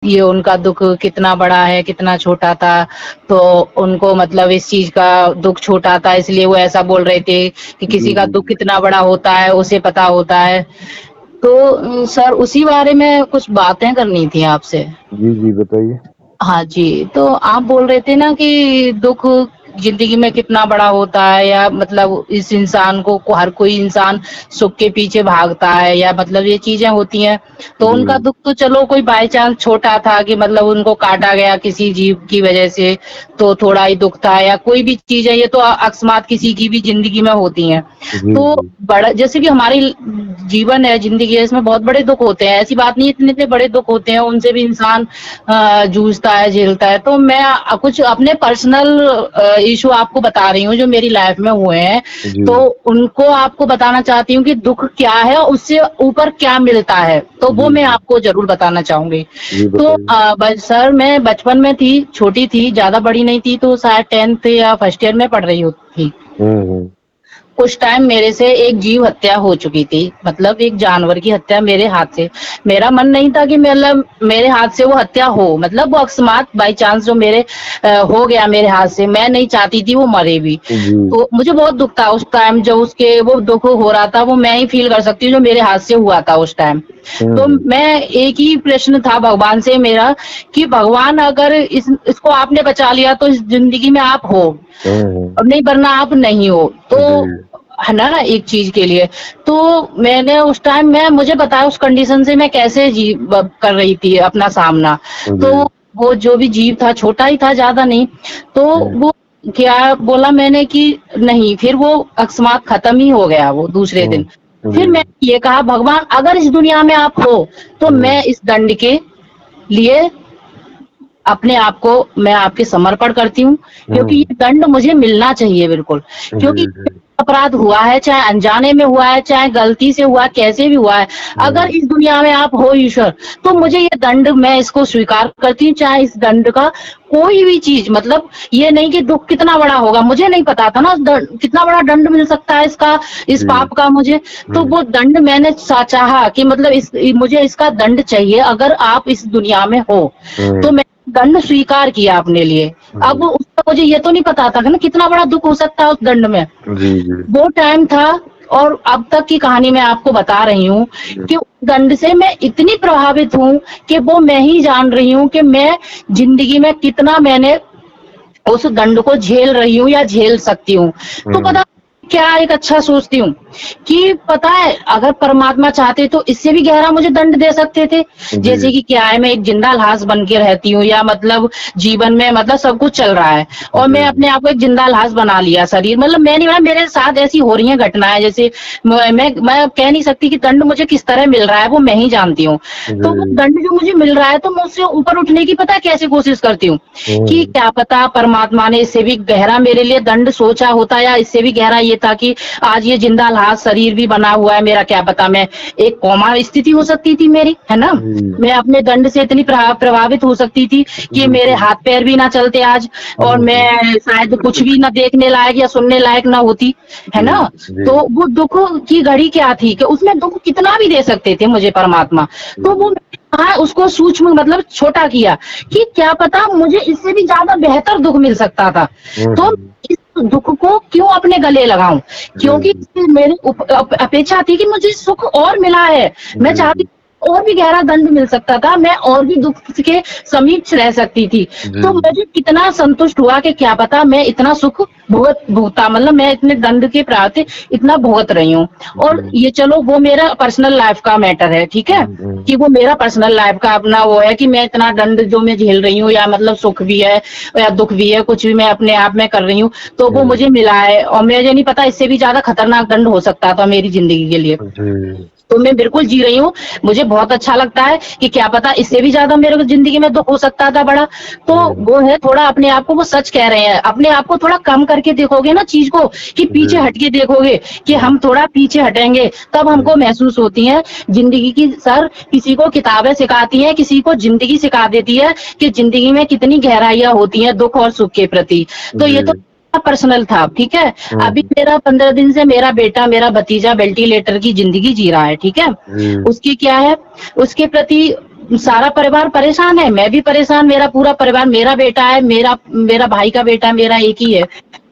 ये उनका दुख कितना बड़ा है, कितना छोटा था, तो उनको मतलब इस चीज़ का दुख छोटा था इसलिए वो ऐसा बोल रहे थे कि जी, किसी का जी, दुख जी। कितना बड़ा होता है, उसे पता होता है। तो सर उसी बारे में कुछ बातें करनी थी आपसे। जी, जी, बताइए। हाँ जी, तो आप बोल रहे थे ना कि दुःख ज़िंदगी में कितना बड़ा होता है या मतलब इस इंसान को हर कोई इंसान सुख के पीछे भागता है या मतलब ये चीज़ें होती हैं। तो उनका जी, दुःख तो चलो कोई बाय चांस छोटा था कि मतलब उनको काटा गया किसी जीव की वज़ह से, तो थोड़ा ही दुःख था या कोई भी चीज़ है, ये तो अकस्मात किसी की भी ज़िंदगी में होती हैं। जी, तो जी। बड़ा जैसे कि हमारी जीवन है, ज़िंदगी है, इसमें बहुत बड़े दुःख होते हैं, ऐसी बात नहीं है इतने-इतने बड़े दुःख होते हैं, उनसे भी इंसान जूझता है, झेलता है। तो मैं कुछ अपने पर्सनल इश्यू आपको बता रही हूँ जो मेरी लाइफ में हुए हैं, जी, तो उनको आपको बताना चाहती हूँ कि दुःख क्या है और उससे ऊपर क्या मिलता है, तो वो जी, मैं जी। आपको ज़रूर बताना चाहूँगी। जी, तो बताइए। सर मैं बचपन में थी, छोटी थी, ज़्यादा बड़ी नहीं थी, तो शायद 10th या फर्स्ट ईयर में पढ़ रही थी। हुँ, हुँ। कुछ टाइम मेरे से एक जीव हत्या हो चुकी थी, मतलब एक जानवर की हत्या मेरे हाथ से। मेरा मन नहीं था कि मतलब मेरे हाथ से वो हत्या हो, मतलब वो अकस्मात बाय चांस जो मेरे हो गया मेरे हाथ से, मैं नहीं चाहती थी वो मरे भी। जी। तो मुझे बहुत दुःख था उस टाइम जो उसके वो दुःख हो रहा था, वो मैं ही फ़ील कर सकती हूँ जो मेरे हाथ से हुआ था उस टाइम। हुँ, तो हुँ। मैं एक ही प्रश्न था भगवान से मेरा कि भगवान अगर इसको आपने बचा लिया तो इस ज़िंदगी में आप हो, हुँ, हुँ। अब नहीं वरना आप नहीं हो। तो जी। है ना एक चीज के लिए। तो मैंने उस टाइम मैं मुझे बताया उस कंडीशन से मैं कैसे कर रही थी अपना सामना। तो जी। वो जो भी जीव था छोटा ही था ज्यादा नहीं। तो हुँ, वो क्या बोला मैंने कि नहीं, फिर वो अकस्मात खत्म ही हो गया वो दूसरे दिन। हुँ। जी, फिर मैं जी। ये कहा भगवान अगर इस दुनिया में आप हो तो हुँ, मैं इस दंड के लिए अपने आप को मैं आपके समर्पण करती हूँ, क्योंकि हुँ। ये दंड मुझे मिलना चाहिए बिल्कुल। जी, क्योंकि जी। अपराध हुआ है, चाहे अनजाने में हुआ है, चाहे गलती से हुआ है, कैसे भी हुआ है, अगर हुँ। इस दुनिया में आप हो ईश्वर, तो मुझे ये दंड मैं इसको स्वीकार करती हूँ, चाहे इस दंड का कोई भी चीज़ मतलब ये नहीं कि दुःख कितना बड़ा होगा, मुझे नहीं पता था ना कितना बड़ा दंड मिल सकता है इसका, इस जी। पाप का मुझे। तो हुँ। वो दंड मैंने चाहा कि मतलब मुझे इसका दंड चाहिए अगर आप इस दुनिया में हो। तो हुँ। मैं दंड स्वीकार किया अपने लिए। अब जी। उसका मुझे ये तो नहीं पता था कि ना कितना बड़ा दुःख हो सकता है उस दंड में। जी, जी। वो टाइम था और अब तक की कहानी मैं आपको बता रही हूँ हुँ। कि उस दंड से मैं इतनी प्रभावित हूँ कि वो मैं ही जान रही हूँ कि मैं ज़िंदगी में कितना मैंने उस दंड को झेल रही हूँ या झेल सकती हूँ। तो हुँ। पता क्या एक अच्छा सोचती हूँ कि पता है अगर परमात्मा चाहते तो इससे भी गहरा मुझे दंड दे सकते थे। जी। जैसे कि क्या है मैं एक जिंदा लाश बन के रहती हूँ या मतलब जीवन में मतलब सब कुछ चल रहा है और जी, मैं जी। अपने आप को एक जिंदा लाश बना लिया शरीर, मतलब मैं नहीं बना, मेरे साथ ऐसी हो रही है घटनाएं जैसे मैं कह नहीं सकती कि दंड मुझे किस तरह मिल रहा है, वो मैं ही जानती हूँ। तो वो जी। दंड जो मुझे मिल रहा है तो मैं उससे ऊपर उठने की पता है कैसे कोशिश करती हूँ कि हुँ। क्या पता परमात्मा ने इससे भी गहरा मेरे लिए दंड सोचा होता या इससे भी गहरा ये था कि आज ये जिंदा लाश शरीर भी बना हुआ है मेरा, क्या पता मैं एक कोमा स्थिति हो सकती थी मेरी, है ना। जी। मैं अपने दंड से इतनी प्रभावित हो सकती थी कि मेरे बिल्कुल। हाथ पैर भी ना चलते आज और हुँ, हुँ। मैं शायद कुछ भी ना देखने लायक या सुनने लायक ना होती, है जी, ना। जी। तो वो दुख की घड़ी क्या थी कि उसमें दुख कितना भी दे सकते थे मुझे परमात्मा। तो वो जी। हाँ उसको सूक्ष्म मतलब छोटा किया कि क्या पता मुझे इससे भी ज्यादा बेहतर दुख मिल सकता था। हुँ, तो हुँ। इस दुख को क्यों अपने गले लगाऊं, जी, क्योंकि जी। मेरी अपेक्षा थी कि मुझे सुख और मिला है। मैं जी, चाहती जी। और भी गहरा दंड मिल सकता था, मैं और भी दुख के समीप रह सकती थी। जी, तो जी। मुझे कितना संतुष्ट हुआ कि क्या पता मैं इतना सुख भुगता मतलब मैं इतने दंड के प्रति इतना भुगत रही हूँ। और जी। ये चलो वो मेरा पर्सनल लाइफ का मैटर है, ठीक है हुँ, हुँ। कि वो मेरा पर्सनल लाइफ का अपना वो है कि मैं इतना दंड जो मैं झेल रही हूँ या मतलब सुख भी है या दुख भी है, कुछ भी मैं अपने आप में कर रही हूँ, तो वो हुँ। मुझे मिला है और मुझे नहीं पता इससे भी ज्यादा खतरनाक दंड हो सकता था मेरी जिंदगी के लिए। जी। तो मैं बिल्कुल जी रही हूँ, मुझे बहुत अच्छा लगता है कि क्या पता इससे भी ज्यादा मेरे को जिंदगी में दुख हो सकता था बड़ा। तो हुँ। वो है थोड़ा अपने आप को वो सच कह रहे हैं, अपने आप को थोड़ा कम करके देखोगे ना चीज को कि जी। पीछे हट के देखोगे कि हुँ। हम थोड़ा पीछे हटेंगे तब जी। हमको महसूस होती है जिंदगी की। सर किसी को किताबें सिखाती हैं, किसी को जिंदगी सिखा देती है कि जिंदगी में कितनी गहराइयां होती हैं दुख और सुख के प्रति। तो ये तो जी। पर्सनल था, ठीक है। अभी हुँ। मेरा 15 दिन से मेरा बेटा मेरा भतीजा वेंटिलेटर की जिंदगी जी रहा है, ठीक है। जी। उसकी क्या है, उसके प्रति सारा परिवार परेशान है, मैं भी परेशान, मेरा पूरा परिवार, मेरा बेटा है, मेरा मेरा भाई का बेटा, मेरा एक ही है।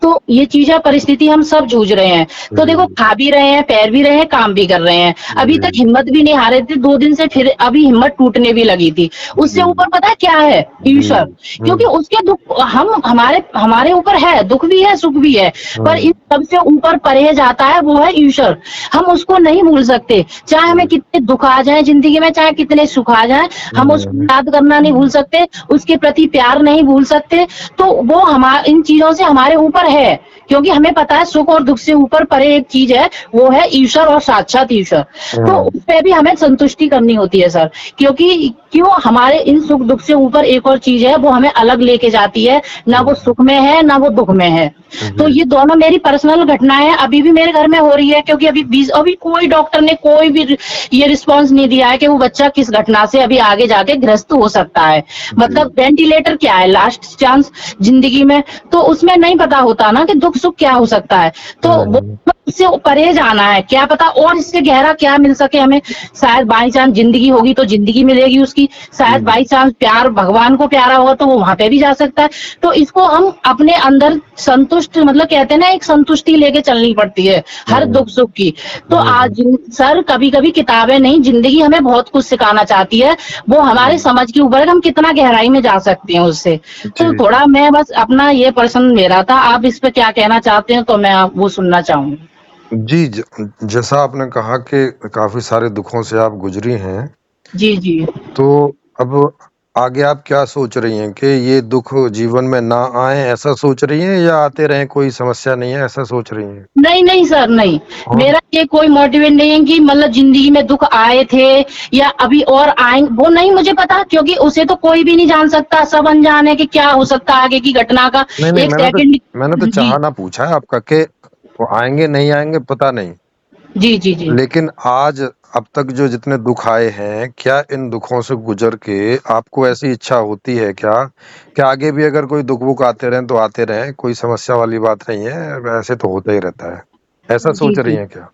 तो ये चीजें परिस्थिति हम सब जूझ रहे हैं। तो देखो, जी खा भी रहे हैं, पैर भी रहे हैं, काम भी कर रहे हैं। अभी तक जी हिम्मत भी नहीं हारे थे, 2 दिन से फिर अभी हिम्मत टूटने भी लगी थी। उससे जी ऊपर पता है क्या है? जी। ईश्वर। क्योंकि उसके दुख हम हमारे हमारे ऊपर है, दुख भी है, सुख भी है, पर इन सबसे ऊपर परे जाता है, वो है ईश्वर। हम उसको नहीं भूल सकते, चाहे हमें कितने दुख आ जाए जिंदगी में, चाहे कितने सुख आ जाए, हम उसको याद करना नहीं भूल सकते, उसके प्रति प्यार नहीं भूल सकते। तो वो हमारे इन चीजों से हमारे ऊपर है, क्योंकि हमें पता है सुख और दुख से ऊपर परे एक चीज है, वो है ईश्वर और साक्षात ईश्वर। तो उस पे भी हमें संतुष्टि करनी होती है सर, क्योंकि क्यों हमारे इन सुख दुख से ऊपर एक और चीज है, वो हमें अलग लेके जाती है, ना वो सुख में है ना वो दुख में है। तो जी ये दोनों मेरी पर्सनल घटनाएं अभी भी मेरे घर में हो रही है, क्योंकि अभी कोई डॉक्टर ने कोई भी ये रिस्पांस नहीं दिया है कि वो बच्चा किस घटना से अभी आगे जाके ग्रस्त हो सकता है। मतलब वेंटिलेटर क्या है, लास्ट चांस जिंदगी में, तो उसमें नहीं पता होता ना कि दुख सुख क्या हो सकता है। तो वो उससे परे जाना है, क्या पता और इससे गहरा क्या मिल सके हमें। शायद बाई चांस जिंदगी होगी तो जिंदगी मिलेगी उसकी, शायद बाई चांस प्यार भगवान को प्यारा हो तो वो वहां पे भी जा सकता है। तो इसको हम अपने अंदर संतुष्ट, मतलब कहते हैं ना, एक संतुष्टि लेके चलनी पड़ती है हर दुख सुख की। तो आज सर, कभी कभी किताबें नहीं, जिंदगी हमें बहुत कुछ सिखाना चाहती है, वो हमारे समझ के ऊपर है, हम कितना गहराई में जा सकते हैं उससे। तो जी थोड़ा मैं बस अपना ये पर्सन मेरा था, आप इस पे क्या कहना चाहते हैं तो मैं वो सुनना चाहूंगी। जी। जैसा आपने कहा कि काफी सारे दुखों से आप गुजरी हैं, जी जी। तो अब आगे आप क्या सोच रही हैं कि ये दुख जीवन में ना आए, ऐसा सोच रही हैं, या आते रहें कोई समस्या नहीं है, ऐसा सोच रही हैं? नहीं नहीं सर, नहीं, और मेरा ये कोई मोटिवेट नहीं है कि मतलब जिंदगी में दुख आए थे या अभी और आएंगे, वो नहीं मुझे पता, क्योंकि उसे तो कोई भी नहीं जान सकता, सब अनजान है कि क्या हो सकता है आगे की घटना का नहीं नहीं, एक मैंने तो सेकंड। जी चाहना पूछा है आपका कि वो आएंगे नहीं आएंगे पता नहीं, जी जी जी। लेकिन आज अब तक जो जितने दुख आए हैं, क्या इन दुखों से गुजर के आपको ऐसी इच्छा होती है क्या कि आगे भी अगर कोई दुख वुख आते रहें तो आते रहें, कोई समस्या वाली बात नहीं है, ऐसे तो होता ही रहता है, ऐसा जी सोच रही जी। हैं क्या?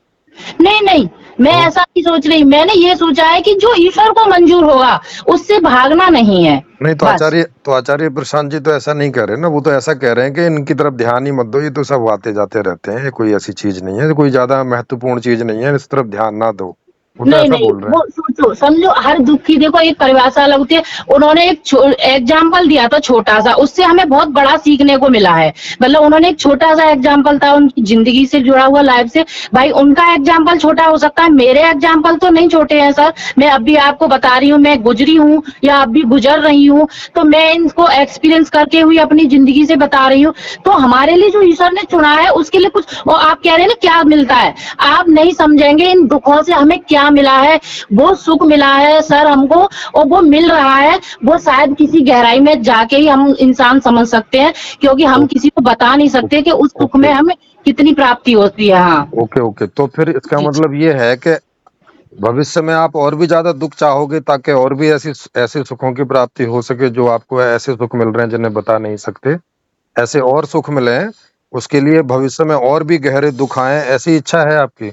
नहीं नहीं, मैं और ऐसा नहीं सोच रही, मैंने ये सोचा है कि जो ईश्वर को मंजूर होगा उससे भागना नहीं है, नहीं, बस। तो आचार्य प्रशांत जी तो ऐसा नहीं कह रहे ना, वो तो ऐसा कह रहे हैं कि इनकी तरफ ध्यान ही मत दो, ये तो सब आते जाते रहते हैं, ये कोई ऐसी चीज नहीं है, कोई ज्यादा महत्वपूर्ण चीज नहीं है, इस तरफ ध्यान ना दो, वो तो नहीं ऐसा नहीं, बोल रहे वो हैं। सोचो समझो, हर दुख की देखो एक परिभाषा अलग होती है। उन्होंने एक एग्जाम्पल दिया था छोटा सा, उससे हमें बहुत बड़ा सीखने को मिला है। मतलब उन्होंने एक छोटा सा एग्जाम्पल था उनकी जिंदगी से जुड़ा हुआ, लाइफ से। भाई उनका एग्जाम्पल छोटा हो सकता है, मेरे एग्जाम्पल तो नहीं छोटे हैं सर। मैं अब भी आपको बता रही हूँ, मैं गुजरी हूँ या अब भी गुजर रही हूँ, तो मैं इनको एक्सपीरियंस करके हुई अपनी जिंदगी से बता रही हूँ। तो हमारे लिए जो ईश्वर ने चुना है उसके लिए कुछ, और आप कह रहे हैं ना क्या मिलता है, आप नहीं समझेंगे इन दुखों से हमें क्या मिला है। वो सुख मिला है सर हमको, और वो मिल रहा है, वो शायद किसी गहराई में जाके ही हम इंसान समझ सकते हैं, क्योंकि हम ओके किसी को बता नहीं सकते कि उस सुख में ओके हमें कितनी प्राप्ति होती है। हाँ ओके ओके, तो फिर इसका जी मतलब ये है कि भविष्य में आप और भी ज्यादा दुख चाहोगे ताकि और भी ऐसी ऐसे सुखों की प्राप्ति हो सके, जो आपको ऐसे सुख मिल रहे हैं जिन्हें बता नहीं सकते, ऐसे और सुख मिले, उसके लिए भविष्य में और भी गहरे दुख आए, ऐसी इच्छा है आपकी?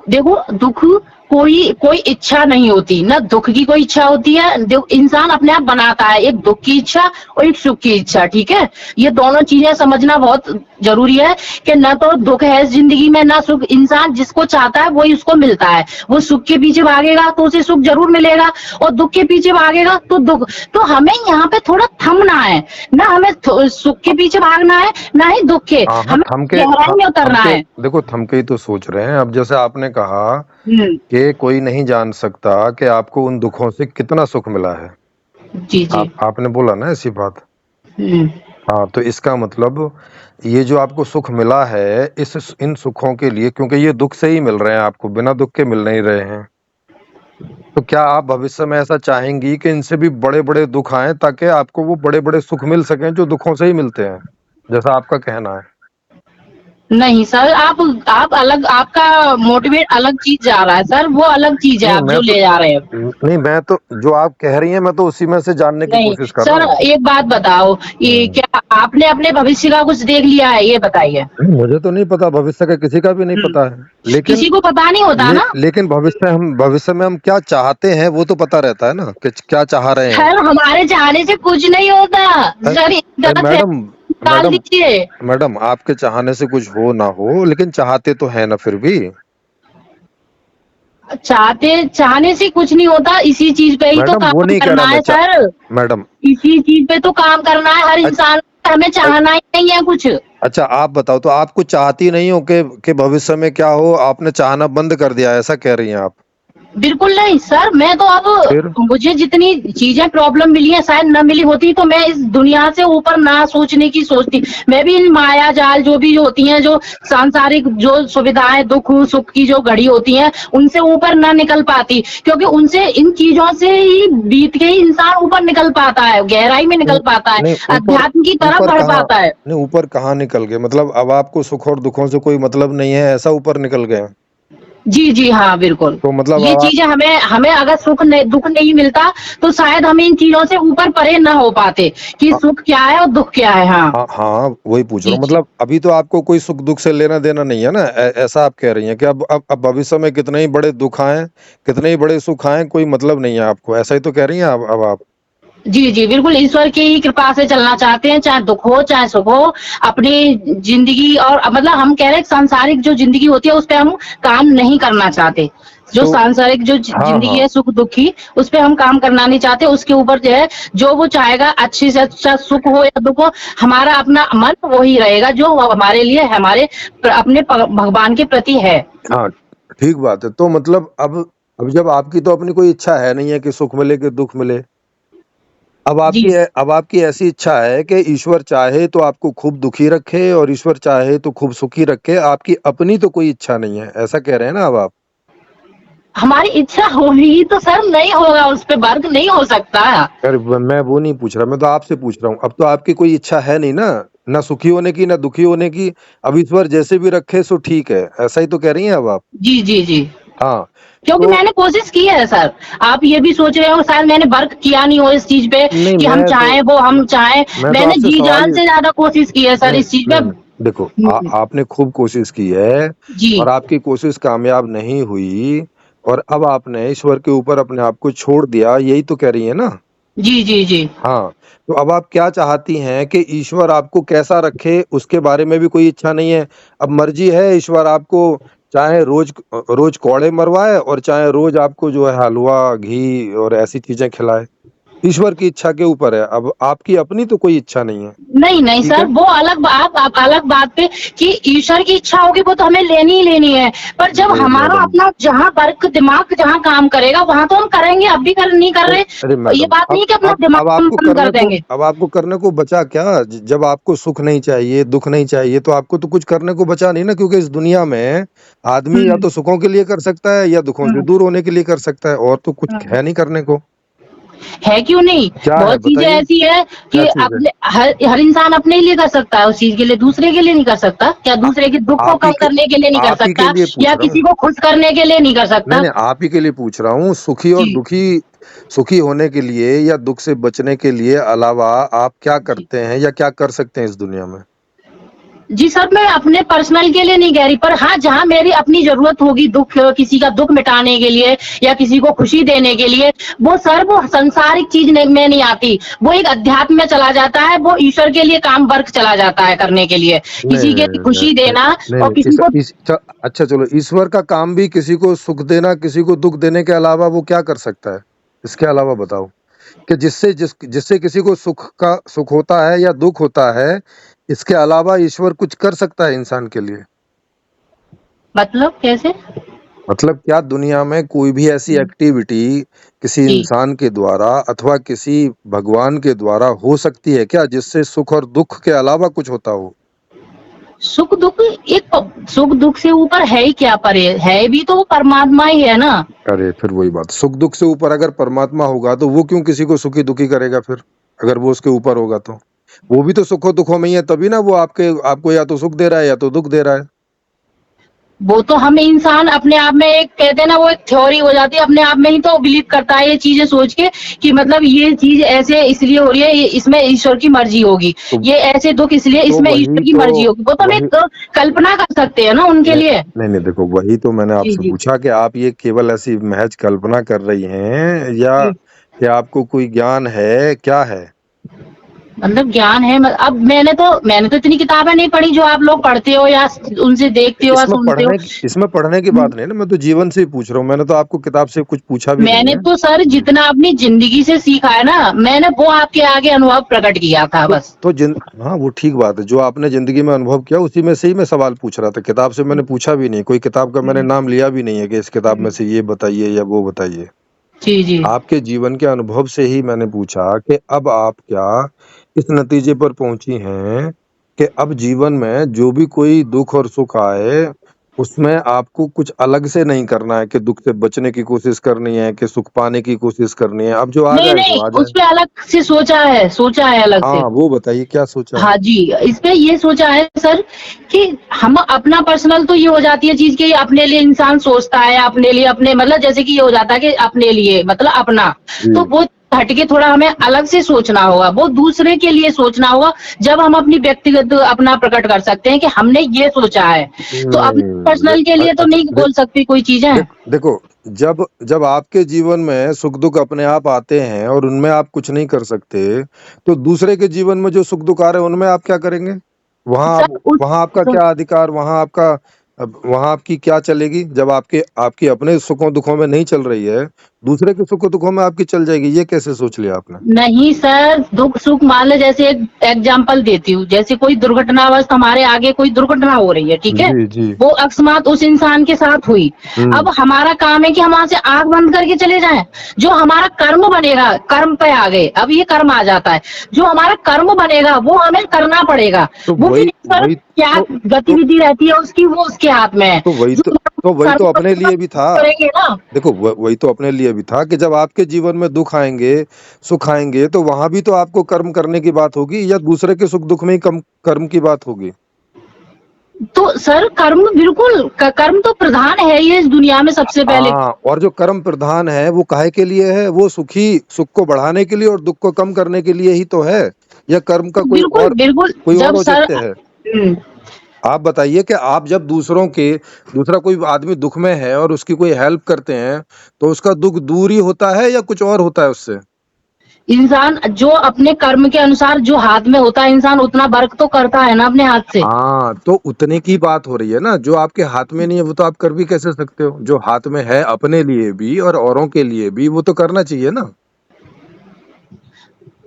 देखो, दुख कोई कोई इच्छा नहीं होती ना, दुख की कोई इच्छा होती है, इंसान अपने आप बनाता है एक दुख की इच्छा और एक सुख की इच्छा, ठीक है। ये दोनों चीजें समझना बहुत जरूरी है कि ना तो दुख है इस जिंदगी में ना सुख। इंसान जिसको चाहता है वही उसको मिलता है, वो सुख के पीछे भागेगा तो उसे सुख जरूर मिलेगा, और दुख के पीछे भागेगा तो दुख। तो हमें यहाँ पे थोड़ा थमना है, ना हमें सुख के पीछे भागना है ना ही दुख के, हाँ हाँ, हमें गहराई में उतरना थमके है। देखो, थमके ही तो सोच रहे हैं। अब जैसे आपने कहा हम्म। कि कोई नहीं जान सकता कि आपको उन दुखों से कितना सुख मिला है, जी जी। आपने बोला ना ऐसी बात। हम्म। हाँ, तो इसका मतलब ये जो आपको सुख मिला है, इन सुखों के लिए, क्योंकि ये दुख से ही मिल रहे हैं आपको, बिना दुख के मिल नहीं रहे हैं, तो क्या आप भविष्य में ऐसा चाहेंगी कि इनसे भी बड़े बड़े दुख आए ताकि आपको वो बड़े बड़े सुख मिल सकें जो दुखों से ही मिलते हैं, जैसा आपका कहना है? नहीं सर, आप अलग, आपका मोटिवेट अलग चीज जा रहा है सर, वो अलग चीज है नहीं आप मैं जो तो ले जा रहे हैं। नहीं, मैं तो जो आप कह रही हैं मैं तो उसी में से जानने की नहीं कोशिश कर रहा सर, हूँ। एक बात बताओ, ये हम्म। क्या आपने अपने भविष्य का कुछ देख लिया है, ये बताइए। नहीं, मुझे तो नहीं पता, भविष्य का किसी का भी नहीं पता है, लेकिन किसी को पता नहीं होता ना। लेकिन भविष्य में हम क्या चाहते हैं वो तो पता रहता है ना, कि क्या चाह रहे हैं। सर हमारे चाहने से कुछ नहीं होता सर, ये गलत है, मैडम, निकाल मैडम, दीजिए। मैडम, आपके चाहने से कुछ हो ना हो, लेकिन चाहते तो है ना फिर भी। चाहने से कुछ नहीं होता, इसी चीज पे ही तो मैडम वो काम नहीं कह करना रहा है सर। मैडम। इसी चीज पे तो काम करना है हर अच्छा, इंसान को, हमें चाहना ही नहीं है कुछ। अच्छा आप बताओ, तो आप कुछ चाहती नहीं हो कि भविष्य में क्या हो, आपने चाहना बंद कर दिया, ऐसा कह रही हैं आप? बिल्कुल नहीं सर, मैं तो फिर अब मुझे जितनी चीजें प्रॉब्लम मिली है, शायद न मिली होती तो मैं इस दुनिया से ऊपर ना सोचने की सोचती। मैं भी इन माया जाल जो भी होती हैं, जो सांसारिक जो सुविधाएं, दुख सुख की जो घड़ी होती हैं, उनसे ऊपर ना निकल पाती, क्योंकि उनसे, इन चीजों से ही बीत के ही इंसान ऊपर निकल पाता है, गहराई में निकल नहीं, पाता है, नहीं, ऊपर अध्यात्म की तरफ ऊपर बढ़ कहाँ, पाता है। नहीं ऊपर कहाँ निकल गए, मतलब अब आपको सुख और दुखों से कोई मतलब नहीं है, ऐसा ऊपर निकल गए? जी जी हाँ बिल्कुल। तो मतलब ये अब आप, चीजें हमें हमें अगर दुख नहीं मिलता तो शायद हम इन चीजों से ऊपर परे ना हो पाते, कि हाँ, सुख क्या है और दुख क्या है। हाँ हाँ, हाँ, वही पूछ रहा जी हूँ, जी। मतलब अभी तो आपको कोई सुख दुख से लेना देना नहीं है ना, ऐसा आप कह रही हैं कि अब भविष्य में कितने ही बड़े दुख आए, कितने ही बड़े सुख आए, कोई मतलब नहीं है आपको, ऐसा ही तो कह रही हैं अब आप? जी जी बिल्कुल, ईश्वर की ही कृपा से चलना चाहते हैं, चाहे दुख हो चाहे सुख हो, अपनी जिंदगी, और मतलब हम कह रहे हैं सांसारिक जो जिंदगी होती है उस पे हम काम नहीं करना चाहते। जो तो सांसारिक जो हाँ, जिंदगी हाँ, है सुख दुख की, उस पे हम काम करना नहीं चाहते, उसके ऊपर जो है जो वो चाहेगा, अच्छी से अच्छा सुख हो या दुख हो, हमारा अपना मन वही रहेगा जो हमारे लिए, हमारे अपने भगवान के प्रति है। हाँ, ठीक बात है। तो मतलब अब जब आपकी तो अपनी कोई इच्छा है नहीं है कि सुख मिले कि दुख मिले, जी अब आपकी ऐसी इच्छा है कि ईश्वर चाहे तो आपको खूब दुखी रखे और ईश्वर चाहे तो खूब सुखी रखे, आपकी अपनी तो कोई इच्छा नहीं है, ऐसा कह रहे हैं ना अब आप? हमारी इच्छा होगी तो सर नहीं होगा, उस पे वर्क नहीं हो सकता। अरे मैं वो नहीं पूछ रहा, मैं तो आपसे पूछ रहा हूँ, अब तो आपकी कोई इच्छा है नहीं ना, ना सुखी होने की ना दुखी होने की, अब ईश्वर जैसे भी रखे सो ठीक है, ऐसा ही तो कह रही हैं अब आप? जी जी जी, हाँ, क्योंकि तो मैंने कोशिश की है सर। आप ये भी सोच रहे हो शायद मैंने वर्क किया नहीं हो इस चीज पे, नहीं, कि हम चाहें वो हम चाहें, मैं तो मैंने आपसे जी सवाल जान ही, से ज्यादा कोशिश की है सर नहीं, इस चीज पे। नहीं, नहीं, देखो आपने खूब कोशिश की है जी और आपकी कोशिश कामयाब नहीं हुई, और अब आपने ईश्वर के ऊपर अपने आप को छोड़ दिया, यही तो कह रही है ना? जी जी जी। हाँ, तो अब आप क्या चाहती हैं कि ईश्वर आपको कैसा रखे, उसके बारे में भी कोई इच्छा नहीं है? अब मर्जी है, ईश्वर आपको चाहे रोज कौड़े मरवाए और चाहे रोज आपको जो है हलवा, घी और ऐसी चीजें खिलाए, ईश्वर की इच्छा के ऊपर है, अब आपकी अपनी तो कोई इच्छा नहीं है, नहीं नहीं ठीक सर, है? वो अलग बात, आप अलग बात पे, कि ईश्वर की इच्छा होगी वो तो हमें लेनी ही लेनी है, पर जब अरे हमारा मैडम, अपना जहाँ वर्क दिमाग जहाँ काम करेगा वहां तो हम करेंगे, अब भी कर नहीं कर रहे। अरे ये मैडम, बात नहीं कि अपना दिमाग हम बंद कर देंगे। अब आपको करने को बचा क्या? जब आपको सुख नहीं चाहिए, दुख नहीं चाहिए, तो आपको तो कुछ करने को बचा नहीं ना, क्योंकि इस दुनिया में आदमी या हम्म तो सुखों के लिए कर सकता है या दुखों से हम्म दूर होने के लिए कर सकता है, और तो कुछ हम्म। है नहीं करने को। है क्यों नहीं, क्या है बहुत चीजें बताइए? ऐसी है क्या कि चीज है? अपने हर इंसान अपने लिए कर सकता है, उस चीज के लिए दूसरे के लिए नहीं कर सकता। क्या आ- दूसरे के दुख को आप ही कम के करने के लिए नहीं कर आप ही के सकता, लिए पूछ या रहा किसी हूँ। को खुश करने के लिए नहीं कर नहीं, सकता। नहीं, आप ही के लिए पूछ रहा हूँ, सुखी और जी दुखी, सुखी होने के लिए या दुख से बचने के लिए अलावा आप क्या जी करते हैं या क्या कर सकते हैं इस दुनिया में? जी सर, मैं अपने पर्सनल के लिए नहीं कह रही, पर हाँ जहाँ मेरी अपनी जरूरत होगी, दुख, किसी का दुख मिटाने के लिए या किसी को खुशी देने के लिए, वो सर वो संसारिक चीज में नहीं आती, वो एक अध्यात्म में चला जाता है, वो ईश्वर के लिए काम वर्क चला जाता है करने के लिए, नहीं, किसी के नहीं, लिए नहीं, खुशी नहीं, देना नहीं, और नहीं, किसी को। अच्छा चलो, ईश्वर का काम भी किसी को सुख देना, किसी को दुख देने के अलावा वो क्या कर सकता है? इसके अलावा बताओ, कि जिससे किसी को सुख होता है या दुख होता है, इसके अलावा ईश्वर कुछ कर सकता है इंसान के लिए? मतलब कैसे? मतलब क्या दुनिया में कोई भी ऐसी एक्टिविटी किसी जी, इंसान के द्वारा अथवा किसी भगवान के द्वारा हो सकती है क्या, जिससे सुख और दुख के अलावा कुछ होता हो? सुख दुख एक, सुख दुख से ऊपर है ही क्या, पर है भी तो वो परमात्मा ही है ना। अरे फिर वही बात, सुख दुख से ऊपर अगर परमात्मा होगा तो वो क्यों किसी को सुखी दुखी करेगा फिर, अगर वो उसके ऊपर होगा तो? वो भी तो सुखों दुखों में ही है, तभी ना वो आपको या तो सुख दे रहा है या तो दुख दे रहा है। वो तो हम इंसान अपने आप में एक कहते हैं ना, वो एक थ्योरी हो जाती है, अपने आप में ही तो बिलीव करता है ये चीजें सोच के कि मतलब ये चीज ऐसे इसलिए हो रही है, इसमें ईश्वर की मर्जी होगी, तो ये ऐसे दुख इसलिए तो इसमें वही ईश्वर की तो मर्जी होगी। वो तो हम वही एक कल्पना कर सकते हैं ना उनके नहीं लिए। नहीं नहीं, देखो वही तो मैंने जी आपसे जी। पूछा कि आप ये केवल ऐसी महज कल्पना कर रही हैं या हम्म। कि आपको कोई ज्ञान है, क्या है? मतलब ज्ञान है, अब मैंने तो इतनी किताबें नहीं पढ़ी जो आप लोग पढ़ते हो या उनसे देखते हो या सुनते हो। इसमें पढ़ने की बात नहीं ना, मैं तो जीवन से ही पूछ रहा हूँ, मैंने तो आपको किताब से कुछ पूछा भी नहीं मैंने है। तो सर जितना अपनी जिंदगी से सीखा है ना, मैंने वो आपके आगे अनुभव प्रकट किया था तो बस। तो जिन हाँ वो ठीक बात है, जो आपने जिंदगी में अनुभव किया उसी में से ही मैं सवाल पूछ रहा था, किताब से मैंने पूछा भी नहीं, कोई किताब का मैंने नाम लिया भी नहीं है कि इस किताब में से ये बताइए या वो बताइए। जी जी। आपके जीवन के अनुभव से ही मैंने पूछा कि अब आप क्या इस नतीजे पर पहुंची हैं कि अब जीवन में जो भी कोई दुख और सुख आए उसमें आपको कुछ अलग से नहीं करना है कि दुख से बचने की कोशिश करनी है कि सुख पाने की कोशिश करनी है, अब जो आ नहीं जाए नहीं, सो आ उस जाए। पे अलग से सोचा है अलग से। हाँ वो बताइए क्या सोचा है? हाँ जी, इस पे ये सोचा है सर कि हम अपना पर्सनल तो ये हो जाती है चीज कि अपने लिए इंसान सोचता है, अपने लिए अपने मतलब जैसे कि ये हो जाता है कि अपने लिए मतलब अपना, जी। तो वो हटके थोड़ा हमें अलग से सोचना होगा, वो दूसरे के लिए सोचना होगा, जब हम अपनी व्यक्तिगत अपना प्रकट कर सकते हैं कि हमने ये सोचा है। तो अपने नहीं पर्सनल के लिए तो अच्छा नहीं बोल सकती कोई चीजें। देखो, जब जब आपके जीवन में सुख दुख अपने आप आते हैं और उनमें आप कुछ नहीं कर सकते, तो दूसरे के जीवन में जो सुख दुख आ रहे हैं उनमें आप क्या करेंगे? सर उस वहां आपका क्या अधिकार, वहां आपकी क्या चलेगी जब आपकी अपने सुखों दुखों में नहीं चल रही है, दूसरे के सुखों दुखों में आपकी चल जाएगी, ये कैसे सोच लिया आपने? नहीं सर, दुख सुख मान ले, जैसे एक एग्जाम्पल देती हूँ, जैसे कोई दुर्घटनावश हमारे आगे कोई दुर्घटना हो रही है, ठीक है, जी जी। वो अकस्मात उस इंसान के साथ हुई। अब हमारा काम है कि हम वहां से आंख बंद करके चले जाएं। जो हमारा कर्म बनेगा, कर्म पे आ गए, अब ये कर्म आ जाता है, जो हमारा कर्म बनेगा वो हमें करना पड़ेगा। तो वो वही फिर ईश्वर वही क्या तो, गतिविधि रहती है उसकी, वो उसके हाथ में है। तो वही जो तो वही तो कर्म अपने लिए भी था। करेंगे ना। देखो वही तो अपने लिए भी था कि जब आपके जीवन में दुख आएंगे सुख आएंगे तो वहां भी तो आपको कर्म करने की बात होगी या दूसरे के सुख दुख में ही कर्म की बात होगी? तो सर कर्म बिल्कुल, कर्म तो प्रधान है ये इस दुनिया में सबसे पहले। हाँ, और जो कर्म प्रधान है वो काहे के लिए है? वो सुख को बढ़ाने के लिए और दुख को कम करने के लिए ही तो है, या कर्म का बिल्कुल बिल्कुल। कोई और जब सर औचित्य है? आप बताइए कि आप जब दूसरा कोई आदमी दुख में है और उसकी कोई हेल्प करते हैं तो उसका दुख दूर ही होता है या कुछ और होता है उससे? इंसान जो अपने कर्म के अनुसार जो हाथ में होता है, इंसान उतना वर्क तो करता है ना अपने हाथ से। हाँ तो उतने की बात हो रही है ना, जो आपके हाथ में नहीं है वो तो आप कर भी कैसे सकते हो? जो हाथ में है अपने लिए भी और औरों के लिए भी वो तो करना चाहिए ना।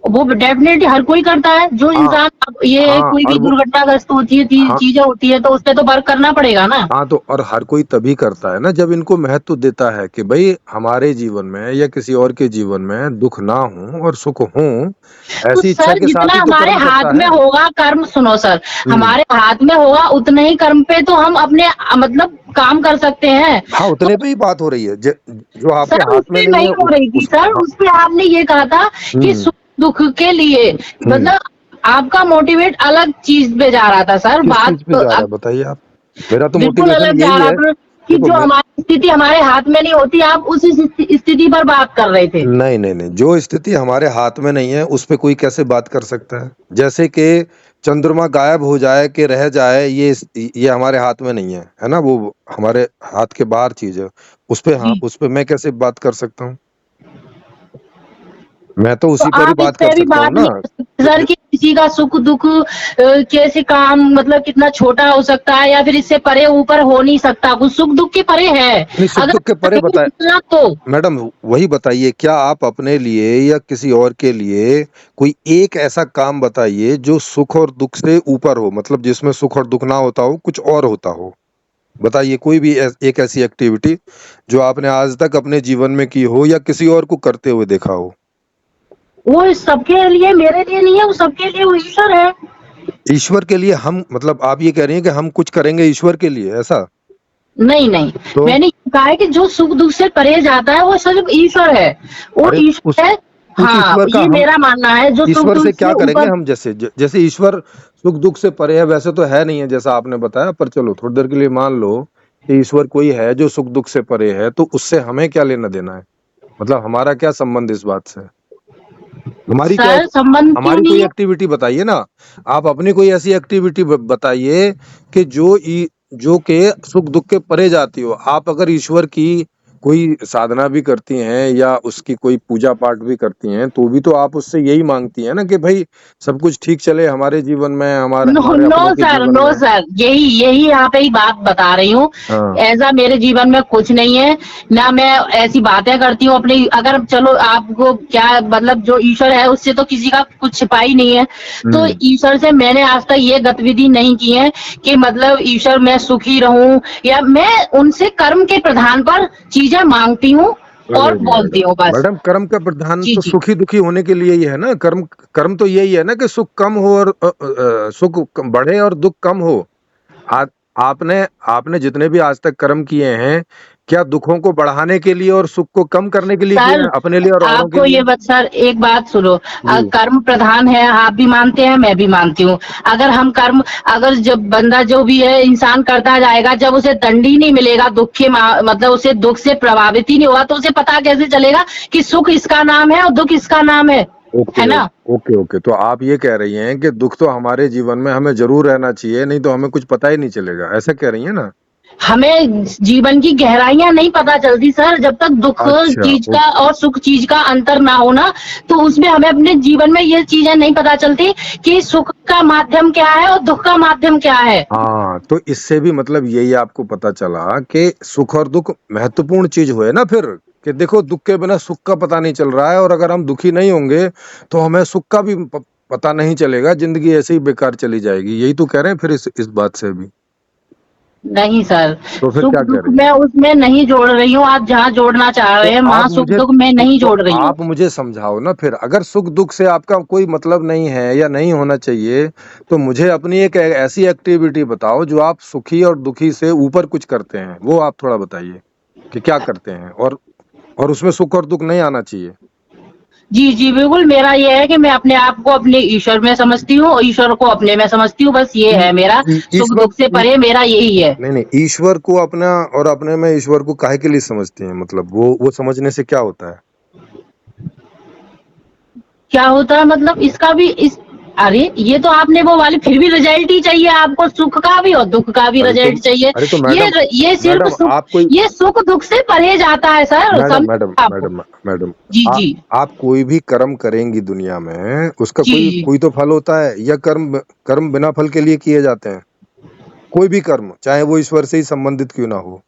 वो डेफिनेटली हर कोई करता है, जो हाँ इंसान ये हाँ कोई भी और वो दुर्घटनाग्रस्त होती है, हाँ चीजें होती है, तो उस पे तो वर्क करना पड़ेगा ना। हाँ तो और हर कोई तभी करता है ना जब इनको महत्व देता है कि भाई हमारे जीवन में या किसी और के जीवन में दुख ना हो और सुख हो, तो ऐसी इच्छा सर के जितना साथ ही तो हमारे कर्म हाथ करता में है। होगा कर्म, सुनो सर, हम्म। हमारे हाथ में होगा उतना ही कर्म पे तो हम अपने मतलब काम कर सकते हैं। हाँ तो उतने पे ही बात हो रही है, जो आपके सर उस हाथ में पे नहीं है नहीं हो रही थी सर, हाँ। उस पे आपने ये कहा था कि हम्म सुख दुख के लिए, हम्म मतलब आपका मोटिवेट अलग चीज पे जा रहा था सर, किस बात चीज पे तो जा रहा है अब बताइए आप? मेरा तो बिल्कुल मोटिवेशन अलग जा यही रहा है। था कि देखो जो मैं हमारी स्थिति हमारे हाथ में नहीं होती, आप उस स्थिति पर बात कर रहे थे। नहीं नहीं नहीं, जो स्थिति हमारे हाथ में नहीं है उस पे कोई कैसे बात कर सकता है? जैसे कि चंद्रमा गायब हो जाए कि रह जाए, ये हमारे हाथ में नहीं है ना, वो हमारे हाथ के बाहर चीज है। उस पे हाँ, जी, उस पे मैं कैसे बात कर सकता हूँ? मैं तो तो उसी पर ही आप इस बात कर पे भी सकता हूँ बात ना। नहीं कर सकते जो, सर जो, कि किसी का सुख दुख कैसे काम मतलब कितना छोटा हो सकता है, या फिर इससे परे ऊपर हो नहीं सकता, कुछ सुख दुख के परे है। नहीं सुख दुख के अगर परे नहीं बताए सुना तो मैडम, वही बताइए, क्या आप अपने लिए या किसी और के लिए कोई एक ऐसा काम बताइए जो सुख और दुख से ऊपर हो, मतलब जिसमें सुख और दुख ना होता हो, कुछ और होता हो। बताइए कोई भी एक ऐसी एक्टिविटी जो आपने आज तक अपने जीवन में की हो या किसी और को करते हुए देखा हो। वो सबके लिए, मेरे लिए नहीं है, वो सबके लिए वो ईश्वर है। ईश्वर के लिए हम, मतलब आप ये कह रही हैं कि हम कुछ करेंगे ईश्वर के लिए, ऐसा? नहीं नहीं, तो मैंने कहा है कि जो सुख दुख से परे जाता है वो सिर्फ ईश्वर है, वो अरे उस ईश्वर है। उस हाँ, ईश्वर का ये हम मेरा मानना है, जो सुख ईश्वर से दुख क्या से करेंगे ऊपर। हम? जैसे ईश्वर सुख दुख से परे है, वैसे तो है नहीं है जैसा आपने बताया, पर चलो थोड़ी देर के लिए मान लो कि ईश्वर कोई है जो सुख दुख से परे है, तो उससे हमें क्या लेना देना है? मतलब हमारा क्या संबंध इस बात से? हमारी क्या सर संबंध क्यों हमारी नहीं कोई है? एक्टिविटी बताइए ना। आप अपनी कोई ऐसी एक्टिविटी बताइए कि जो के सुख दुख के परे जाती हो। आप अगर ईश्वर की कोई साधना भी करती हैं या उसकी कोई पूजा पाठ भी करती हैं, तो भी तो आप उससे यही मांगती हैं ना कि भाई सब कुछ ठीक चले हमारे जीवन में, हमारे नो हमारे नो अपनों के सर, जीवन नो में। सर, यही यही यहाँ पे ही बात बता रही हूँ। हाँ। ऐसा मेरे जीवन में कुछ नहीं है, ना मैं ऐसी बातें करती हूँ अपनी। अगर चलो आपको क्या मतलब, जो ईश्वर है उससे तो किसी का कुछ छिपा ही नहीं है। तो हम्म। ईश्वर से मैंने आज तक ये गतिविधि नहीं की है कि मतलब ईश्वर मैं सुखी रहूं, या मैं उनसे कर्म के प्रधान पर चीजें मांगती हूँ अरे और बोलती मैडम, हूँ बस। मैडम कर्म का प्रधान जी तो जी। सुखी दुखी होने के लिए ही है ना। कर्म कर्म तो यही है ना कि सुख कम हो और सुख बढ़े और दुख कम हो। आ, आपने आपने जितने भी आज तक कर्म किए हैं, क्या दुखों को बढ़ाने के लिए और सुख को कम करने के लिए किए सर हैं? अपने लिए और औरों के आपको लिए? ये बात, सर एक बात सुनो। जी। कर्म प्रधान है, आप भी मानते हैं, मैं भी मानती हूँ। अगर हम कर्म, अगर जब बंदा जो भी है इंसान करता जाएगा, जब उसे दंड ही नहीं मिलेगा, दुख के मतलब उसे दुख से प्रभावित ही नहीं होगा, तो उसे पता कैसे चलेगा कि सुख इसका नाम है और दुख इसका नाम ओके है ना? ओके ओके, तो आप ये कह रही हैं कि दुख तो हमारे जीवन में हमें जरूर रहना चाहिए, नहीं तो हमें कुछ पता ही नहीं चलेगा, ऐसा कह रही हैं ना? हमें जीवन की गहराइयां नहीं पता चलती सर, जब तक दुख अच्छा। चीज का और सुख चीज का अंतर ना हो ना, तो उसमें हमें अपने जीवन में ये चीजें नहीं पता चलती कि सुख का माध्यम क्या है और दुख का माध्यम क्या है। हाँ, तो इससे भी मतलब यही आपको पता चला कि सुख और दुख महत्वपूर्ण चीज हुए ना फिर, कि देखो दुख के बिना सुख का पता नहीं चल रहा है, और अगर हम दुखी नहीं होंगे तो हमें सुख का भी पता नहीं चलेगा, जिंदगी ऐसे ही बेकार चली जाएगी। यही तो कह रहे हैं फिर इस बात से भी। नहीं सर, तो फिर सुख क्या कह दुख रही मैं हैं? उसमें नहीं जोड़ रही हूँ। आप जहाँ जोड़ना चाह तो रहे हैं आप वहां सुख मुझे दुख मैं नहीं तो जोड़ रही हूँ। आप मुझे समझाओ ना फिर, अगर सुख दुख से आपका कोई मतलब नहीं है या नहीं होना चाहिए, तो मुझे अपनी एक ऐसी एक्टिविटी बताओ जो आप सुखी और दुखी से ऊपर कुछ करते हैं, वो आप थोड़ा बताइए कि क्या करते हैं, और उसमें सुख और दुख नहीं आना चाहिए। जी जी बिल्कुल, मेरा ये है कि मैं अपने आप को अपने ईश्वर में समझती हूँ और ईश्वर को अपने में समझती हूँ, बस ये है मेरा। सुख ईश्वर दुख से परे मेरा यही है। नहीं नहीं, ईश्वर को अपना और अपने में ईश्वर को काहे के लिए समझते हैं? मतलब वो समझने से क्या होता है? क्या होता है मतलब, इसका भी इस, अरे ये तो आपने वो वाली, फिर भी रिजल्ट ही चाहिए आपको, सुख का भी और दुख का भी रिजल्ट चाहिए। अरे तो ये सिर्फ मैडम सुख, आप कोई ये सुख दुख से परे जाता है सर, मैडम मैडम समझ आप। मैडम मैडम जी आ, जी। आप कोई भी कर्म करेंगी दुनिया में, उसका जी कोई जी। कोई तो फल होता है, या कर्म कर्म बिना फल के लिए किए जाते हैं? कोई भी कर्म, चाहे वो ईश्वर से ही संबंधित क्यों ना हो।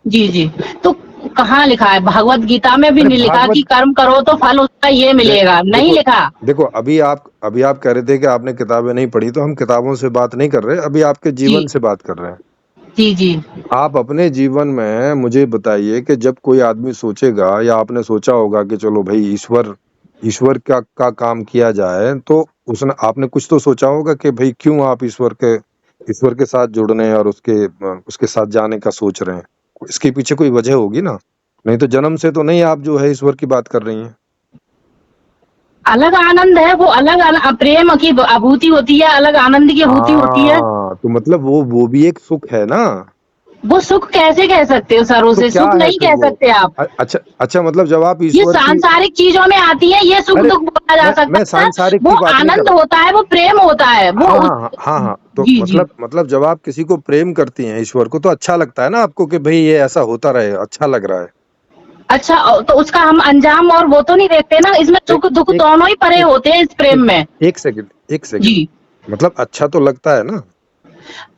जी जी। तो कहाँ लिखा है? भगवत गीता में भी अरे नहीं लिखा कि भागवत कर्म करो तो फल उसका ये दे, मिलेगा, नहीं देखो लिखा। देखो, अभी आप कह रहे थे कि आपने किताबें नहीं पढ़ी, तो हम किताबों से बात नहीं कर रहे, अभी आपके जीवन जी से बात कर रहे हैं। जी जी। आप अपने जीवन में मुझे बताइए कि जब कोई आदमी सोचेगा, या आपने सोचा होगा कि चलो भाई ईश्वर ईश्वर का काम किया जाए, तो उसने आपने कुछ तो सोचा होगा कि भाई क्यों आप ईश्वर के साथ जुड़ने और उसके साथ जाने का सोच रहे हैं। इसके पीछे कोई वजह होगी ना, नहीं तो जन्म से तो नहीं आप जो है ईश्वर की बात कर रही हैं। अलग आनंद है वो, अलग प्रेम की अनुभूति होती है, अलग आनंद की अनुभूति होती है। हाँ, तो मतलब वो भी एक सुख है ना। वो सुख कैसे कह सकते हो सर? तो उसे क्या सुख है नहीं फिर कह वो? सकते आप। अच्छा अच्छा, मतलब जब आप ये ईश्वर की सांसारिक चीजों में आती है, ये सुख अरे दुख बोला जा मैं सकता है सर। सांसारिक वो की बात नहीं कर आनंद रहा। होता है, वो प्रेम होता है, वो हाँ उस। हाँ हाँ हाँ, तो जी जी। मतलब जब आप किसी को प्रेम करती हैं ईश्वर को, तो अच्छा लगता है ना आपको कि भाई ये ऐसा होता रहे, अच्छा लग रहा है। अच्छा, तो उसका हम अंजाम और वो तो नहीं देखते ना, इसमें एक सुख दुख एक दोनों ही परे एक होते हैं इस प्रेम एक में। एक सेकंड, जी। मतलब अच्छा तो लगता है ना।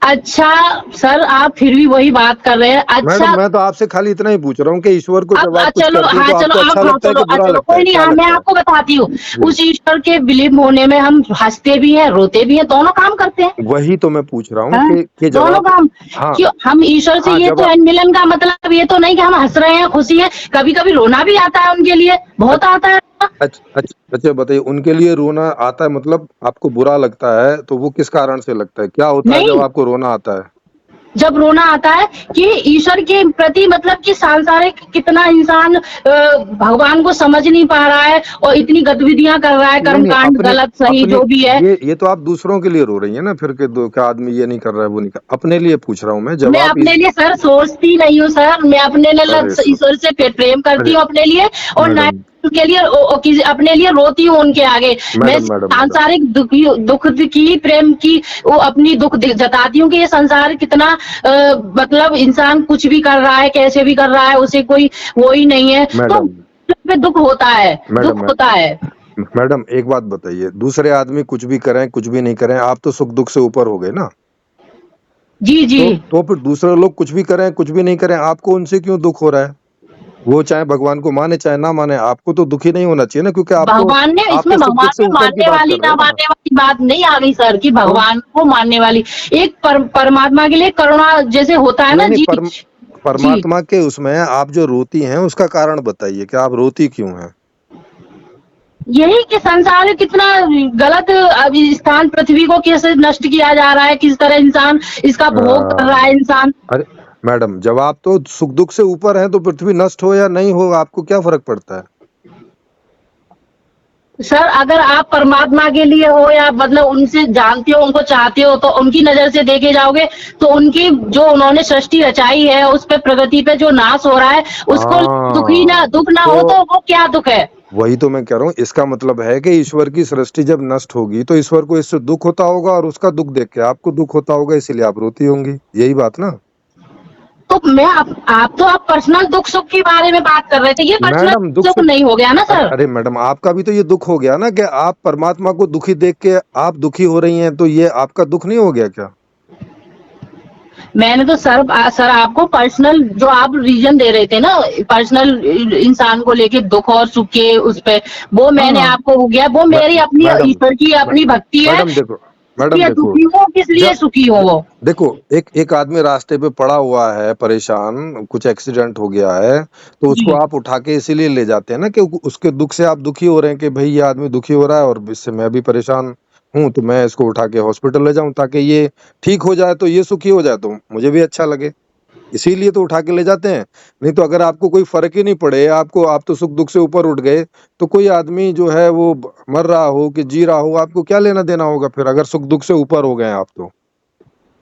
अच्छा सर, आप फिर भी वही बात कर रहे हैं। मैडम अच्छा, मैं तो आपसे खाली इतना ही पूछ रहा हूँ कि ईश्वर को अब जब आप कुछ चलो, करती हैं, हाँ तो चलो, आपको आप अच्छा हाँ लगता है चलो, कि बुरा चलो लगता कोई है, नहीं, क्या हाँ मैं लगता है? आपको बताती हूँ। जी, उस ईश्वर के विलीन होने में हम हंसते भी हैं, रोते भी हैं, दोनों काम करते हैं। वही तो मैं पूछ रहा हूँ हाँ, कि जब दोनों आप काम। हाँ क्यों हम ईश्वर से, हाँ ये जब तो आप मिलन का मतलब ये तो नहीं कि हम हंस रहे हैं, खुशी है, कभी कभी रोना भी आता है उनके लिए, बहुत आता है। अच्छा बताइए, उनके लिए रोना आता है मतलब आपको बुरा लगता है, तो वो किस कारण से लगता है? क्या होता है जब नहीं, आपको रोना आता है? जब रोना आता है कि ईश्वर के प्रति, मतलब कि सांसारिक कितना इंसान भगवान को समझ नहीं पा रहा है और इतनी गतिविधियां कर रहा है, नहीं नहीं, कर्मकांड अपने गलत सही अपने जो भी है। ये तो आप दूसरों के लिए रो रही है ना, फिर के दो क्या आदमी ये नहीं कर रहा है वो नहीं कर, अपने लिए पूछ रहा हूँ मैं, जब मैं आप अपने लिए सर सोचती नहीं हूँ सर, मैं अपने लिए अरे ईश्वर से प्रेम करती अरे हूँ अपने लिए, और ना मैडम उनके लिए अपने लिए रोती हूँ उनके आगे। मैं मैडम मैडम मैडम सांसारिक दुख की, प्रेम की वो अपनी दुख जताती हूँ कि ये संसार कितना मतलब इंसान कुछ भी कर रहा है, कैसे भी कर रहा है, उसे कोई वो ही नहीं है, तो मैडम पे दुख होता है, दुख मैडम होता है। मैडम एक बात बताइए, दूसरे आदमी कुछ भी करें कुछ भी नहीं करें, आप तो सुख दुख से ऊपर हो गए ना। जी जी। तो फिर दूसरे लोग कुछ भी करें कुछ भी नहीं करें, आपको उनसे क्यों दुख हो रहा है? वो चाहे भगवान को माने चाहे ना माने, आपको तो दुखी नहीं होना चाहिए ना, क्योंकि भगवान ने, आप तो इसमें सुख भगवान दुख से में ऊपर की मानने बात वाली कर रहे ना हैं ना। मानने वाली बात नहीं आ गई सर, कि तो भगवान को मानने वाली एक परमात्मा के लिए करुणा जैसे होता है नहीं ना नहीं, जी। जी, परमात्मा के उसमें आप जो रोती हैं उसका कारण बताइए कि आप रोती क्यों हैं? यही कि संसार में कितना गलत अभी स्थान पृथ्वी को कैसे नष्ट किया जा रहा है, किस तरह इंसान इसका भोग कर रहा है आ, इंसान। अरे मैडम, जब आप तो सुख दुख से ऊपर हैं तो पृथ्वी नष्ट हो या नहीं हो आपको क्या फर्क पड़ता है? सर अगर आप परमात्मा के लिए हो या मतलब उनसे जानते हो, उनको चाहते हो, तो उनकी नजर से देखे जाओगे तो उनकी जो उन्होंने सृष्टि रचाई है उस पे, प्रगति पे जो नाश हो रहा है उसको दुख ना हो तो तो वो क्या दुख है। वही तो मैं कह रहा हूँ, इसका मतलब है कि ईश्वर की सृष्टि जब नष्ट होगी तो ईश्वर को इससे दुख होता होगा, और उसका दुख देख के आपको दुख होता होगा, इसीलिए आप रोती होंगी, यही बात ना। तो मैं आप पर्सनल दुख सुख के बारे में बात कर रहे थे, ये पर्सनल मैडम दुख सुख सुख, नहीं हो गया ना अरे सर। अरे मैडम, आपका भी तो ये दुख हो गया ना कि आप परमात्मा को दुखी देख के आप दुखी हो रही हैं, तो ये आपका दुख नहीं हो गया क्या? मैंने तो सर आपको पर्सनल जो आप रीजन दे रहे थे ना, पर्सनल इंसान को लेके दुख और सुख के उस पे, वो मैंने हाँ आपको हो गया, वो मेरी अपनी मैडम ईश्वर की अपनी भक्ति है। मैडम देखो, मैडम इसलिए देखो, दुखी हो, किस लिए जब सुखी हो वो। देखो, एक एक आदमी रास्ते पे पड़ा हुआ है परेशान, कुछ एक्सीडेंट हो गया है, तो उसको जी आप उठा के इसीलिए ले जाते हैं ना कि उसके दुख से आप दुखी हो रहे हैं कि भाई ये आदमी दुखी हो रहा है और इससे मैं भी परेशान हूँ, तो मैं इसको उठा के हॉस्पिटल ले जाऊं ताकि ये ठीक हो जाए, तो ये सुखी हो जाए तो मुझे भी अच्छा लगे, इसीलिए तो उठा के ले जाते हैं। नहीं तो अगर आपको कोई फर्क ही नहीं पड़े, आपको आप तो सुख दुख से ऊपर उठ गए, तो कोई आदमी जो है वो मर रहा हो कि जी रहा हो, आपको क्या लेना देना होगा फिर, अगर सुख दुख से ऊपर हो गए हैं आप तो।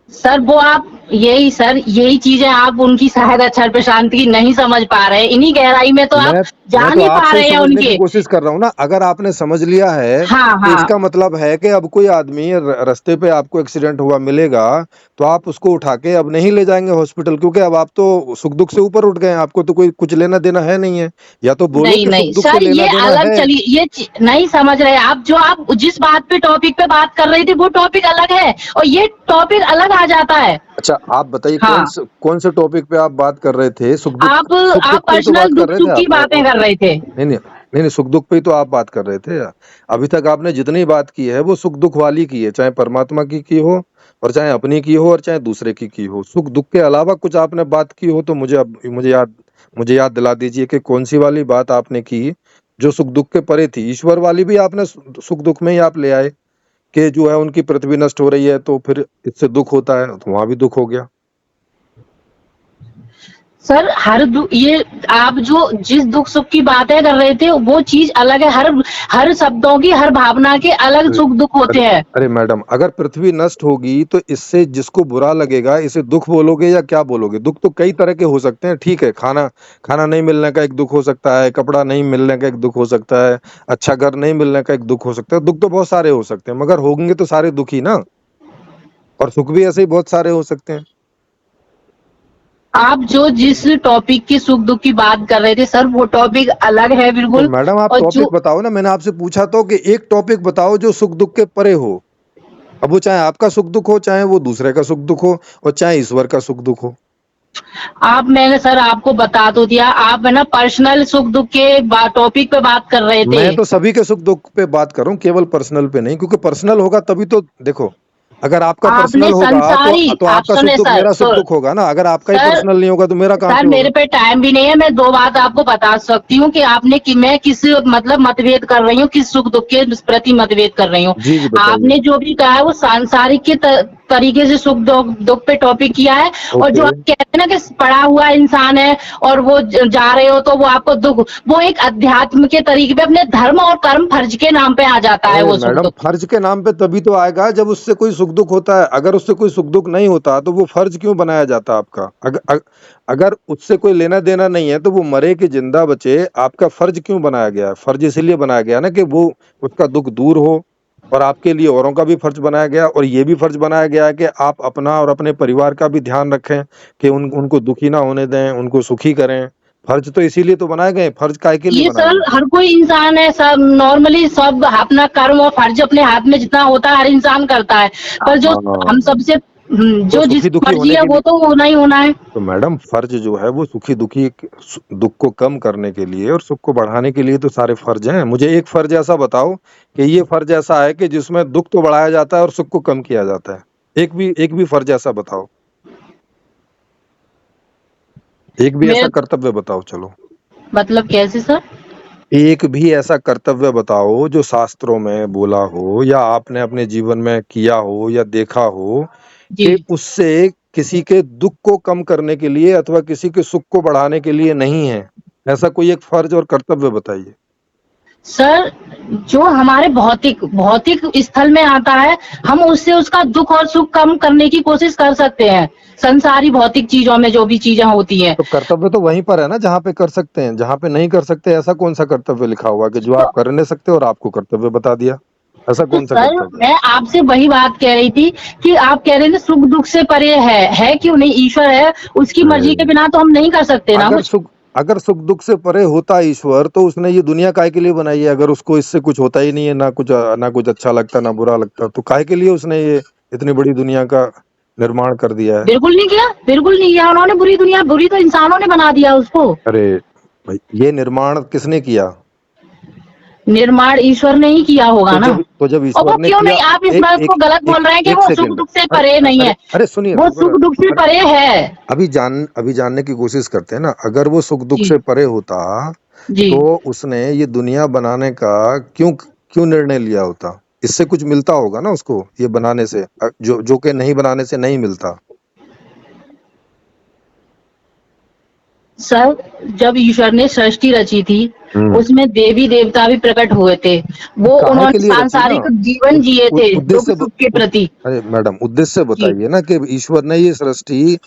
सर, वो आप यही चीजें आप उनकी शायद अक्षर प्रशांति नहीं समझ पा रहे हैं, इन्हीं गहराई में तो आप मैं जा तो नहीं पा आपसे ही रहे हैं समझने की उनके। कोशिश कर रहा हूँ ना, अगर आपने समझ लिया है हाँ तो हाँ। इसका मतलब है कि अब कोई आदमी रास्ते पे आपको एक्सीडेंट हुआ मिलेगा, तो आप उसको उठा के अब नहीं ले जाएंगे हॉस्पिटल, क्योंकि अब आप तो सुख दुख से ऊपर उठ गए हैं, आपको तो कोई कुछ लेना देना है नहीं है, या तो बोलो नहीं कि सुख नहीं दुख से सर, लेना ये देना अलग, है। चलिए नहीं समझ रहे आप, जो आप जिस बात पे टॉपिक पे बात कर रही थी वो टॉपिक अलग है और ये टॉपिक अलग आ जाता है। अच्छा आप बताइए, हाँ, कौन से टॉपिक पे आप बात कर रहे थे? सुख आप दुख पे ही तो पर्सनल बात कर दुख रहे थे सुख की आप। बातें कर रहे थे। नहीं, सुख दुख पे ही तो आप बात कर रहे थे। अभी तक आपने जितनी बात की है वो सुख दुख वाली की है, चाहे परमात्मा की हो, और चाहे अपनी की हो, और चाहे दूसरे की हो। सुख दुख के अलावा कुछ आपने बात की हो तो मुझे याद दिला दीजिए कि कौन सी वाली बात आपने की जो सुख दुख के परे थी। ईश्वर वाली भी आपने सुख दुख में ही आप ले आए कि जो है उनकी पृथ्वी नष्ट हो रही है तो फिर इससे दुख होता है, तो वहां भी दुख हो गया। सर ये आप जो जिस दुख सुख की बातें कर रहे थे वो चीज अलग है, हर शब्दों की, हर भावना के अलग अरे सुख दुख होते अरे हैं। अरे मैडम, अगर पृथ्वी नष्ट होगी तो इससे जिसको बुरा लगेगा इसे दुख बोलोगे या क्या बोलोगे? दुख तो कई तरह के हो सकते हैं, ठीक है, खाना खाना नहीं मिलने का एक दुख हो सकता है, कपड़ा नहीं मिलने का एक दुख हो सकता है, अच्छा घर नहीं मिलने का एक दुख हो सकता है, दुख तो बहुत सारे हो सकते हैं, मगर होंगे तो सारे दुखी ना, और सुख भी ऐसे ही बहुत सारे हो सकते हैं। आप जो जिस टॉपिक की सुख दुख की बात कर रहे थे सर, वो टॉपिक अलग है तो बिल्कुल। मैडम आप और टॉपिक जो बताओ ना, मैंने आपसे पूछा तो कि एक टॉपिक बताओ जो सुख दुख के परे हो। अब वो चाहे आपका सुख दुख हो, चाहे वो दूसरे का सुख दुख हो, और चाहे ईश्वर का सुख दुख हो। मैंने सर आपको बता तो दिया, आप है ना पर्सनल सुख दुख के टॉपिक पे बात कर रहे थे। मैं तो सभी के सुख दुख पे बात कर रहा हूँ, केवल पर्सनल पे नहीं, क्योंकि पर्सनल होगा तभी तो देखो, अगर आपका आपने पर्सनल होगा संसारी तो आप आपका सुख सुने दुख सर मेरा सुख दुख होगा ना। अगर आपका ही सर पर्सनल नहीं होगा तो मेरा कहाँ सर से मेरे होगा? पे टाइम भी नहीं है। मैं दो बात आपको बता सकती हूँ कि मैं किस मतलब मतभेद कर रही हूँ, किस सुख दुख के प्रति मतभेद कर रही हूँ। जी जी बताइए। आपने जो भी कहा है वो सांसारिक के तरीके से सुख दुख पे टॉपिक किया है। और जो ओके। आप कहते हैं ना कि पढ़ा हुआ इंसान है और वो जा रहे हो तो वो आपको दुख, वो एक अध्यात्म के तरीके पे अपने धर्म और कर्म फर्ज के नाम पे आ जाता है अरे वो सुख मैडम, दुख। फर्ज के नाम पे तभी तो आएगा जब उससे कोई सुख दुख होता है। अगर उससे कोई सुख दुख नहीं होता तो वो फर्ज क्यों बनाया जाता आपका? अगर उससे कोई लेना देना नहीं है तो वो मरे कि जिंदा बचे, आपका फर्ज क्यों बनाया गया है? फर्ज इसलिए बनाया गया ना कि वो उसका दुख दूर हो, और आपके लिए औरों का भी फर्ज बनाया गया, और ये भी फर्ज बनाया गया है कि आप अपना और अपने परिवार का भी ध्यान रखें कि उनको दुखी ना होने दें, उनको सुखी करें। फर्ज तो इसीलिए तो बनाए गए। फर्ज काहे के लिए ये बनाए सर गए? हर कोई इंसान है, सब नॉर्मली सब अपना कर्म और फर्ज अपने हाथ में जितना होता है हर इंसान करता है। पर जो हम हाँ, सबसे तो जो सुखी जिसकी दुखी मर्जी होने है के वो लिए तो होना ही होना है। तो मैडम फर्ज जो है वो सुखी दुखी दुख को कम करने के लिए और सुख को बढ़ाने के लिए तो सारे फर्ज हैं। मुझे एक फर्ज ऐसा बताओ कि ये फर्ज ऐसा है कि जिसमें दुख तो बढ़ाया जाता है और सुख को कम किया जाता है। एक भी फर्ज ऐसा बताओ, एक भी ऐसा मेरे कर्तव्य बताओ। चलो, मतलब कैसे सर? एक भी ऐसा कर्तव्य बताओ जो शास्त्रों में बोला हो या आपने अपने जीवन में किया हो या देखा हो जी कि उससे किसी के दुख को कम करने के लिए अथवा किसी के सुख को बढ़ाने के लिए नहीं है। ऐसा कोई एक फर्ज और कर्तव्य बताइए। सर, जो हमारे भौतिक भौतिक स्थल में आता है हम उससे उसका दुख और सुख कम करने की कोशिश कर सकते हैं। संसारी भौतिक चीजों में जो भी चीजें होती हैं तो कर्तव्य तो वहीं पर है ना जहाँ पे कर सकते हैं। जहाँ पे नहीं कर सकते ऐसा कौन सा कर्तव्य लिखा हुआ कि जो तो आप कर नहीं सकते और आपको कर्तव्य बता दिया? ऐसा तो कौन सा सर कर्तव्य है? मैं आपसे वही बात कह रही थी कि आप कह रहे थे सुख दुख से परे है क्यों नहीं? ईश्वर है, उसकी मर्जी के अरे, बिना तो हम नहीं कर सकते ना अगर कुछ। सुख अगर सुख दुख से परे होता ईश्वर तो उसने ये दुनिया काहे के लिए बनाई है? अगर उसको इससे कुछ होता ही नहीं है, ना कुछ अच्छा लगता ना बुरा लगता, तो काहे के लिए उसने ये इतनी बड़ी दुनिया का निर्माण कर दिया है? बिल्कुल नहीं किया, बिल्कुल नहीं किया उन्होंने। बुरी दुनिया बुरी तो इंसानों ने बना दिया उसको। अरे भाई, ये निर्माण किसने किया? निर्माण ईश्वर ने ही किया होगा ना। तो जब और वो ईश्वर ने क्यों किया, नहीं? आप इस एक बात को एक गलत एक बोल रहे हैं कि एक वो सुख सेकंड। दुख से अरे परे नहीं अरे है। अरे सुनिए वो तो, सुख दुख से अरे परे है। अभी जानने की कोशिश करते हैं ना। अगर वो सुख दुख जी से परे होता जी तो उसने ये दुनिया बनाने का क्यों क्यों निर्णय लिया होता? इससे कुछ मिलता होगा ना उसको ये बनाने से, जो कि नहीं बनाने से नहीं मिलता। सर, जब ईश्वर ने सृष्टि रची थी हम्म। उसमें देवी देवता भी प्रकट हुए थे। वो काहे के उन्होंने लिए रची ना? सांसारिक जीवन जिए थे दुख उद्देश्य सुख के प्रति। अरे मैडम, उद्देश्य जी बताइए ना कि ईश्वर ने ये सृष्टि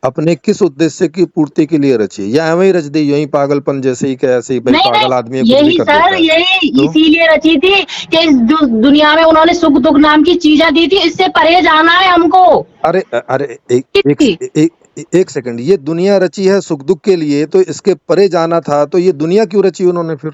अपने किस उद्देश्य की पूर्ति के लिए रची, या एवं ही रच दी यूं ही पागलपन जैसे ही? कैसे ही भाई नहीं नहीं, पागल आदमी है कुछ भी यही कर सर देता है? यही तो इसीलिए रची थी कि इस दुनिया में उन्होंने सुख दुख नाम की चीजें दी थी। इससे परे जाना है हमको। अरे अरे कितनी एक सेकंड, ये दुनिया रची है सुख दुख के लिए, तो इसके परे जाना था तो ये दुनिया क्यों रची उन्होंने फिर?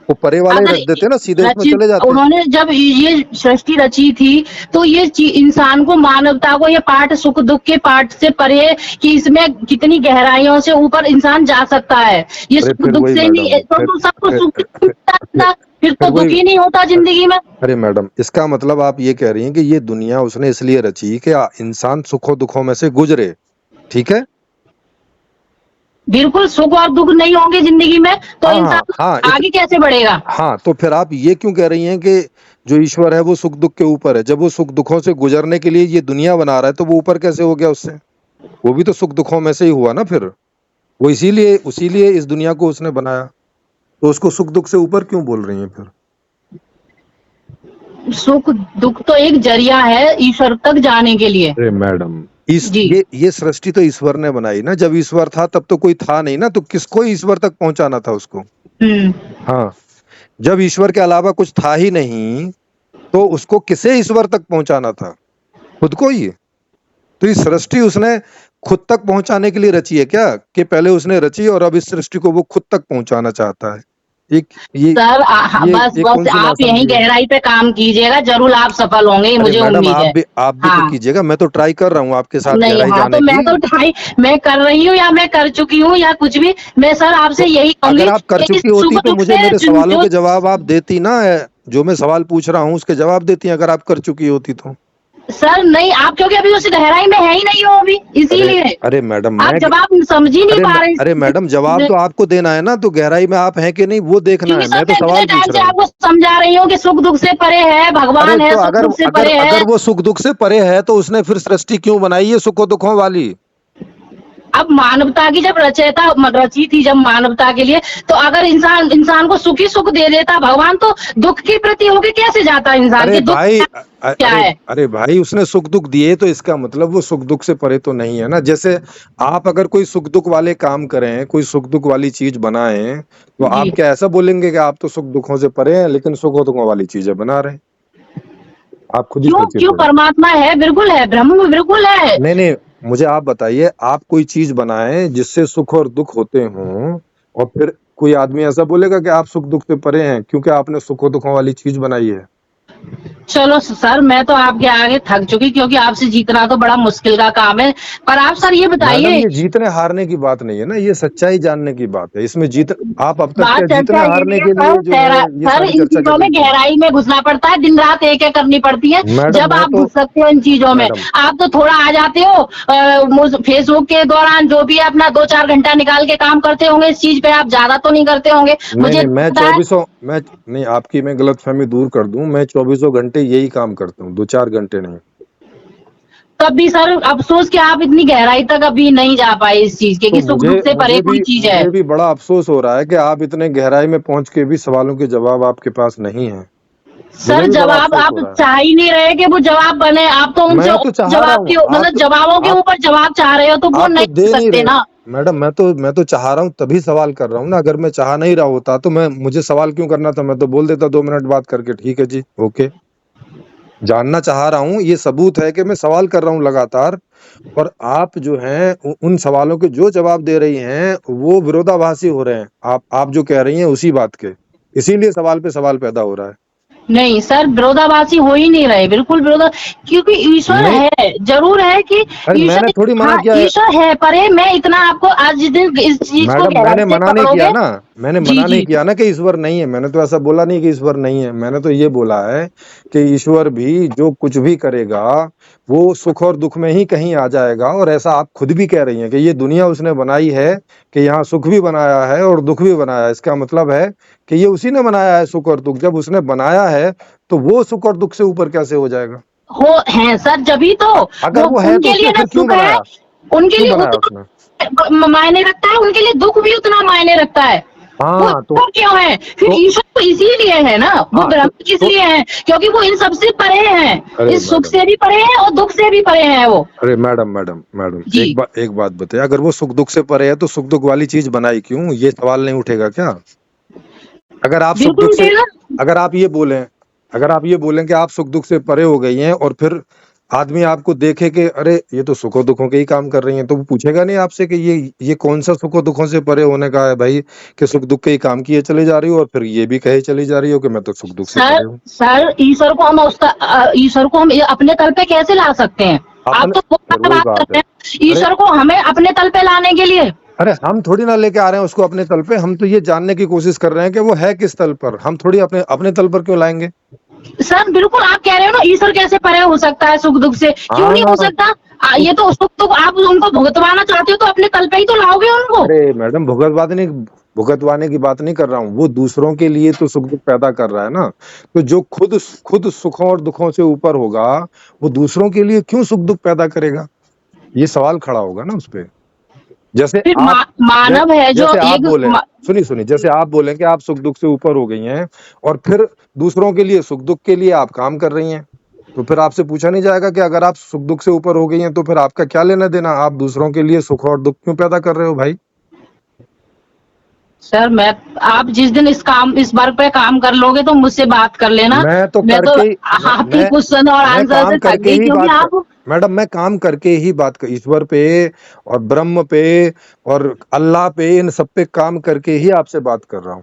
वो परे वाला ही अगर रच देते ना, सीधे उसमें रची चले जाते। उन्होंने जब ये सृष्टि रची थी तो ये इंसान को मानवता को ये पाठ सुख दुख के पाठ से परे कि इसमें कितनी गहराइयों से ऊपर इंसान जा सकता है। ये अरे सुख फिर दुख वही से मैडम, ही तो सबको फिर सुख फिर फिर, फिर फिर तो वही। दुखी नहीं होता जिंदगी में। अरे मैडम, इसका मतलब आप ये कह रही हैं कि ये दुनिया उसने इसलिए रची कि इंसान सुखों दुखों में से गुजरे, ठीक है? बिल्कुल, सुख और दुख नहीं होंगे जिंदगी में तो हाँ हाँ इंसान हाँ आगे कैसे बढ़ेगा? हाँ, तो फिर आप ये क्यों कह रही हैं कि जो ईश्वर है वो सुख दुख के ऊपर है? जब वो सुख दुखों से गुजरने के लिए ये दुनिया बना रहा है तो वो ऊपर कैसे हो गया उससे? वो भी तो सुख दुखों में से ही हुआ ना फिर। वो इसीलिए इस दुनिया को उसने बनाया, तो उसको सुख दुख से ऊपर क्यों बोल रही हैं फिर? सुख दुख तो एक जरिया है ईश्वर तक जाने के लिए। अरे मैडम, इस जी ये सृष्टि तो ईश्वर ने बनाई ना। जब ईश्वर था तब तो कोई था नहीं ना, तो किसको ईश्वर तक पहुंचाना था उसको? हम्म। हाँ, जब ईश्वर के अलावा कुछ था ही नहीं तो उसको किसे ईश्वर तक पहुंचाना था? खुद को ही। तो ये सृष्टि उसने खुद तक पहुंचाने के लिए रची है क्या, कि पहले उसने रची और अब इस सृष्टि को वो खुद तक पहुंचाना चाहता है? एक सर बस ये बस कौन सी आप यहीं नासमझी है? गहराई पे काम कीजिएगा, जरूर आप सफल होंगे, अरे मुझे मैडम, उम्मीद है। आप भी तो हाँ कीजिएगा। मैं तो ट्राई कर रहा हूँ आपके साथ नहीं, गहराई हाँ तो जाने मैं की। तो ट्राई मैं कर रही हूँ या मैं कर चुकी हूँ या कुछ भी। मैं सर आपसे तो यही अगर कहूंगी आप कर कि इस चुकी होती सुख तो दुख मुझे से मेरे सवालों जो के जवाब आप देती ना। जो मैं सवाल पूछ रहा हूँ उसके जवाब देती अगर आप कर चुकी होती तो। सर नहीं, आप क्योंकि अभी उस गहराई में है ही नहीं हो अभी, अरे इसीलिए अरे मैडम आप मैं जवाब समझ ही नहीं अरे पा रहे अरे मैडम जवाब तो आपको देना है ना, तो गहराई में आप हैं कि नहीं वो देखना क्योंकि है, सर मैं तो मैं इतने सवाल पूछ टाइम से रहा हूँ। आपको समझा रही हूँ कि सुख दुख से परे है, अरे भगवान है, तो सुख अगर दुख से अगर परे अगर है। वो सुख दुख से परे है तो उसने फिर सृष्टि क्यों बनाई है सुखों दुखों वाली? अब मानवता की जब रचयिता रची थी जब मानवता के लिए, तो अगर इंसान इंसान को सुख ही सुख दे देता, भगवान तो दुख के प्रति होके कैसे जाता इंसान अरे की दुख भाई क्या अरे है। अरे भाई उसने सुख दुख दिए तो इसका मतलब वो सुख दुख से परे तो नहीं है ना। जैसे आप अगर कोई सुख दुख वाले काम करें, कोई सुख दुख वाली चीज बनाएं, तो जी आप क्या ऐसा बोलेंगे कि आप तो सुख दुखों से परे हैं लेकिन सुखों दुखों वाली चीजें बना रहे हैं? आप खुद ही क्यों सोचिए क्यों, थोड़ा। परमात्मा है, बिल्कुल है, ब्रह्म में बिल्कुल है। नहीं नहीं, मुझे आप बताइए, आप कोई चीज बनाएं जिससे सुख और दुख होते हों, और फिर कोई आदमी ऐसा बोलेगा कि आप सुख दुख से परे हैं क्योंकि आपने सुखों दुखों वाली चीज बनाई है? चलो सर, मैं तो आपके आगे थक चुकी, क्योंकि आपसे जीतना तो बड़ा मुश्किल का काम है। पर आप सर ये मैडम बताइए, ये जीतने हारने की बात नहीं है ना, ये सच्चाई जानने की बात है। इसमें जीत आप अब तक बात क्या जीतने चर्चा ये हारने नहीं है के लिए सर, जो है ये सर सारी इन चर्चा कर चीजों में रही थी? गहराई में घुसना पड़ता है, दिन रात एक एक करनी पड़ती है, मैडम जब मैं आप तो घुस सकते हो इन चीजों में। मैडम आप तो थोड़ा आ जाते हो, फेसबुक के दौरान जो भी अपना 2-4 घंटा निकाल के काम करते होंगे इस चीज पे, आप ज्यादा तो नहीं करते होंगे, नहीं मुझे नहीं, मैं पता है। चौबीसों मैं नहीं, आपकी मैं गलतफहमी दूर कर दूं, मैं चौबीसों घंटे यही काम करता हूँ, 2-4 घंटे नहीं। तब भी सर अफसोस कि आप इतनी गहराई तक अभी नहीं जा पाए इस चीज के, तो कि सुख मुझे दुख से परे कोई चीज है। मुझे भी बड़ा अफसोस हो रहा है कि आप इतने गहराई में पहुंच के भी सवालों के जवाब आपके पास नहीं है। मुझे सर भी बड़ा जवाब अफसोस आप हो रहा है। चाह ही नहीं रहे कि वो जवाब बने, आप तो उनसे मैं तो चाह रहा जवाब हूँ, के मतलब जवाबों के आप ऊपर जवाब चाह रहे हो, तो वो आप तो नहीं दे दे नहीं सकते रहे। ना। मैडम मैं तो चाह रहा हूँ तभी सवाल कर रहा हूँ ना। अगर मैं चाह नहीं रहा होता तो मैं मुझे सवाल क्यों करना था? मैं तो बोल देता 2 मिनट बात करके, ठीक है जी, ओके। जानना चाह रहा हूँ, ये सबूत है कि मैं सवाल कर रहा हूँ लगातार, और आप जो हैं उन सवालों के जो जवाब दे रही हैं वो विरोधाभासी हो रहे हैं। आप जो कह रही हैं उसी बात के, इसीलिए सवाल पे सवाल पैदा हो रहा है। नहीं सर, विरोधाभासी हो ही नहीं रहे, बिल्कुल विरोधा, क्योंकि ईश्वर नहीं, है, जरूर है कि अरे मैंने ईश्वर, थोड़ी मना हाँ किया है। ईश्वर है, पर ये मैं इतना आपको आज जिस दिन इस चीज को मैडम गहराई मैंने से मना नहीं किया पकड़ोगे। ना, मैंने जी मना नहीं जी। किया ना कि ईश्वर नहीं है। मैंने तो ऐसा बोला नहीं कि ईश्वर नहीं है। मैंने तो ये बोला है कि ईश्वर भी जो कुछ भी करेगा वो सुख और दुख में ही कहीं आ जाएगा। और ऐसा आप खुद भी कह रही हैं कि ये दुनिया उसने बनाई है, कि यहाँ सुख भी बनाया है और दुख भी बनाया है। इसका मतलब है कि ये उसी ने बनाया है सुख और दुख। जब उसने बनाया है तो वो सुख और दुख से ऊपर कैसे हो जाएगा? हो हैं सर, जभी तो अगर वो वो है तो उनके उसने लिए ना फिर क्यों सुख है, बनाया? उनके क्यों लिए बनाया उसने? उतना मायने रखता है, उनके लिए दुख भी उतना मायने रखता है। वो हाँ ईश्वर क्यों है फिर? तो ईश्वर तो इसीलिए है ना, वो हाँ ब्रह्म किस तो लिए है, क्योंकि वो इन सबसे परे हैं, अरे इस सुख मैडम से भी परे हैं और दुख से भी परे हैं वो। अरे मैडम जी एक बात बताइए, अगर वो सुख दुख से परे है तो सुख दुख वाली चीज बनाई क्यों? ये सवाल नहीं उठेगा क्या? अगर आप सुख बिल्कुल दुख से उठेगा। अगर आप ये बोलें अगर आप ये बोलें कि आप सुख दुख से परे हो गई हैं, और फिर आदमी आपको देखे कि अरे ये तो सुखों दुखों के ही काम कर रही हैं, तो वो पूछेगा नहीं आपसे कि ये कौन सा सुखों दुखों से परे होने का है भाई, कि सुख दुख के ही काम किए चले जा रही हो और फिर ये भी कहे चली जा रही हो कि मैं तो सुख दुख से सर परे हूँ? सर ईश्वर को हम अपने तल पे कैसे ला सकते हैं? आप अपन तो वो फिर वही बात कर बात है। रहे हैं अरे ईश्वर को हमें अपने तल पे लाने के लिए। अरे हम थोड़ी ना लेके आ रहे हैं उसको अपने तल पे। हम तो ये जानने की कोशिश कर रहे हैं कि वो है किस तल पर। हम थोड़ी अपने अपने तल पर क्यों लाएंगे? सर बिल्कुल आप कह रहे हो ना, ईश्वर कैसे परे हो सकता है सुख दुख से, क्यों नहीं हो हाँ सकता? तो ये तो सुख दुख आप उनको भुगतवाना चाहते हो, तो अपने तल पे ही तो लाओगे उनको। अरे मैडम भुगतवाने की बात नहीं कर रहा हूँ। वो दूसरों के लिए तो सुख दुख पैदा कर रहा है ना। तो जो खुद खुद सुखों और दुखों से ऊपर होगा वो दूसरों के लिए क्यों सुख दुख पैदा करेगा? ये सवाल खड़ा होगा ना उस पे। जैसे फिर आप मानव है जो जैसे आप एक बोले, सुनिए जैसे आप बोले कि आप सुख दुख से ऊपर हो गई हैं और फिर दूसरों के लिए सुख दुख के लिए आप काम कर रही हैं, तो फिर आपसे पूछा नहीं जाएगा कि अगर आप सुख दुख से ऊपर हो गई हैं तो फिर आपका क्या लेना देना? आप दूसरों के लिए सुख और दुख क्यों पैदा कर रहे हो भाई? सर मैं, आप जिस दिन इस वर्क पे काम कर लोगे तो मुझसे बात कर लेना। मैं तो मैं तो करके ही आपके क्वेश्चन और मैं आंसर काम से थक करके गई, ही क्योंकि बात कर आप, मैडम मैं काम करके ही बात कर ईश्वर पे और ब्रह्म पे और अल्लाह पे, इन सब पे काम करके ही आपसे बात कर रहा हूँ।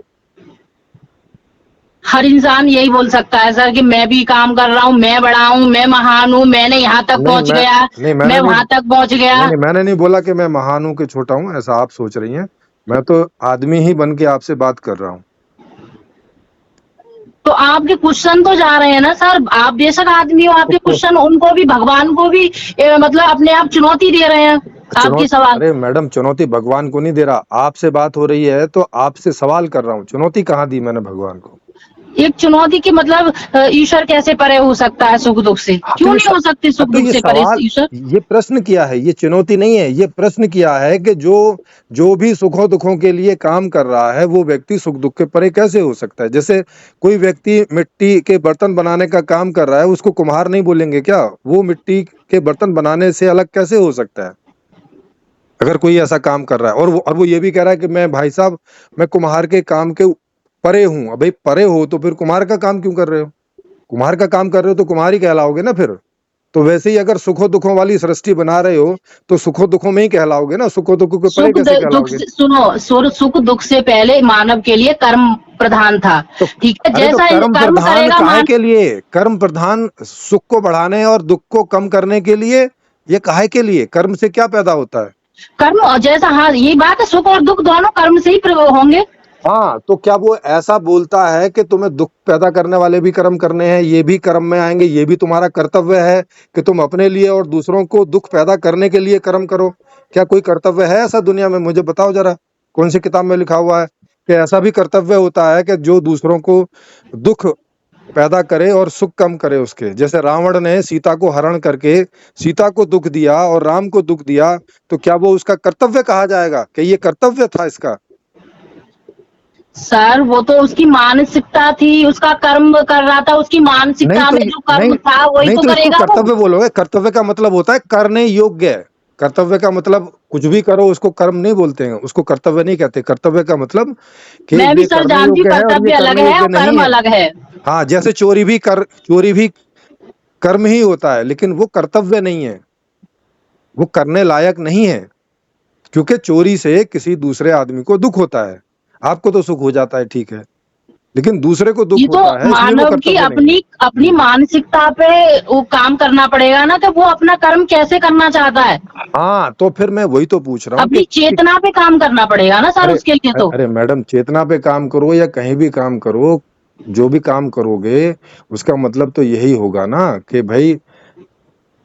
हर इंसान यही बोल सकता है सर कि मैं भी काम कर रहा हूँ, मैं बड़ा हूँ, मैं महान हूँ, मैंने यहाँ तक नहीं पहुंच मैं गया, नहीं मैं मैंने नहीं वहां तक पहुंच गया। मैंने नहीं बोला कि मैं महान हूँ कि छोटा हूँ, ऐसा आप सोच रही हैं। मैं तो आदमी ही बन के आपसे बात कर रहा हूँ। तो आपके क्वेश्चन तो जा रहे हैं ना सर, आप बेशक आदमी हो, आपके क्वेश्चन उनको भी, भगवान को भी मतलब अपने आप चुनौती दे रहे हैं आपके सवाल। अरे मैडम, चुनौती भगवान को नहीं दे रहा, आपसे बात हो रही है तो आपसे सवाल कर रहा हूँ। चुनौती कहाँ दी मैंने भगवान को? एक चुनौती की मतलब ईश्वर कैसे परे हो सकता है सुख दुख से? क्यों नहीं हो सकते सुख तो दुख ये से परे सवाल, ईश्वर? ये प्रश्न किया है, ये चुनौती नहीं है। ये प्रश्न किया है कि जो भी सुखों दुखों के लिए काम कर रहा है वो व्यक्ति सुख दुख के परे कैसे हो सकता है? जैसे कोई व्यक्ति मिट्टी के बर्तन बनाने का काम कर रहा है, उसको कुम्हार नहीं बोलेंगे क्या? वो मिट्टी के बर्तन बनाने से अलग कैसे हो सकता है अगर कोई ऐसा काम कर रहा है? और वो ये भी कह रहा है कि मैं भाई साहब, मैं कुम्हार के काम के परे हूं। अब भाई परे हो तो फिर कुम्हार का काम क्यों कर रहे हो? कुम्हार का काम कर रहे हो तो कुम्हार ही कहलाओगे ना फिर। तो वैसे ही अगर सुखों दुखों वाली सृष्टि बना रहे हो तो सुखों दुखों में ही कहलाओगे ना, सुखों दुखों के परे सुख कैसे दुख कहलाओगे? सुनो, सुख दुख से पहले मानव के लिए कर्म प्रधान था, तो ठीक है? अरे तो जैसा कर्म कर्म प्रधान करेगा काहे के लिए? कर्म प्रधान सुख को बढ़ाने और दुख को कम करने के लिए। ये काहे के लिए? कर्म से क्या पैदा होता है? कर्म, और जैसा, हाँ ये बात है, सुख और दुख दोनों कर्म से ही होंगे। हाँ, तो क्या वो ऐसा बोलता है कि तुम्हें दुख पैदा करने वाले भी कर्म करने हैं, ये भी कर्म में आएंगे, ये भी तुम्हारा कर्तव्य है कि तुम अपने लिए और दूसरों को दुख पैदा करने के लिए कर्म करो? क्या कोई कर्तव्य है ऐसा दुनिया में? मुझे बताओ जरा, कौन सी किताब में लिखा हुआ है कि ऐसा भी कर्तव्य होता है कि जो दूसरों को दुख पैदा करे और सुख कम करे उसके? जैसे रावण ने सीता को हरण करके सीता को दुख दिया और राम को दुख दिया, तो क्या वो उसका कर्तव्य कहा जाएगा कि ये कर्तव्य था इसका? सर वो तो उसकी मानसिकता थी, उसका कर्म कर रहा था, उसकी मानसिकता में जो कर्म था वही नहीं तो तो इसको करेगा वो। कर्तव्य बोलोगे? कर्तव्य का मतलब होता है करने योग्य। कर्तव्य का मतलब कुछ भी करो उसको कर्म नहीं बोलते हैं, उसको कर्तव्य नहीं कहते। कर्तव्य का मतलब कि मैं भी ये सर करने जानती हूँ, योग्य है और ये कर्तव्य अलग करने है योग्य और नहीं कर्म है। अलग है। हाँ, जैसे चोरी भी कर्म ही होता है, लेकिन वो कर्तव्य नहीं है, वो करने लायक नहीं है, क्योंकि चोरी से किसी दूसरे आदमी को दुख होता है। आपको तो सुख हो जाता है, ठीक है, लेकिन दूसरे को दुख ये तो होता है, इसलिए वो मानव की कर्तव्य नहीं है। अपनी मानसिकता पे वो काम करना पड़ेगा ना, तो वो अपना कर्म कैसे करना चाहता है? हाँ, तो फिर मैं वही तो पूछ रहा हूँ अपनी चेतना पे काम करना पड़ेगा ना सर अरे उसके लिए तो। अरे मैडम, चेतना पे काम करो या कहीं भी काम करो, जो भी काम करोगे उसका मतलब तो यही होगा ना कि भाई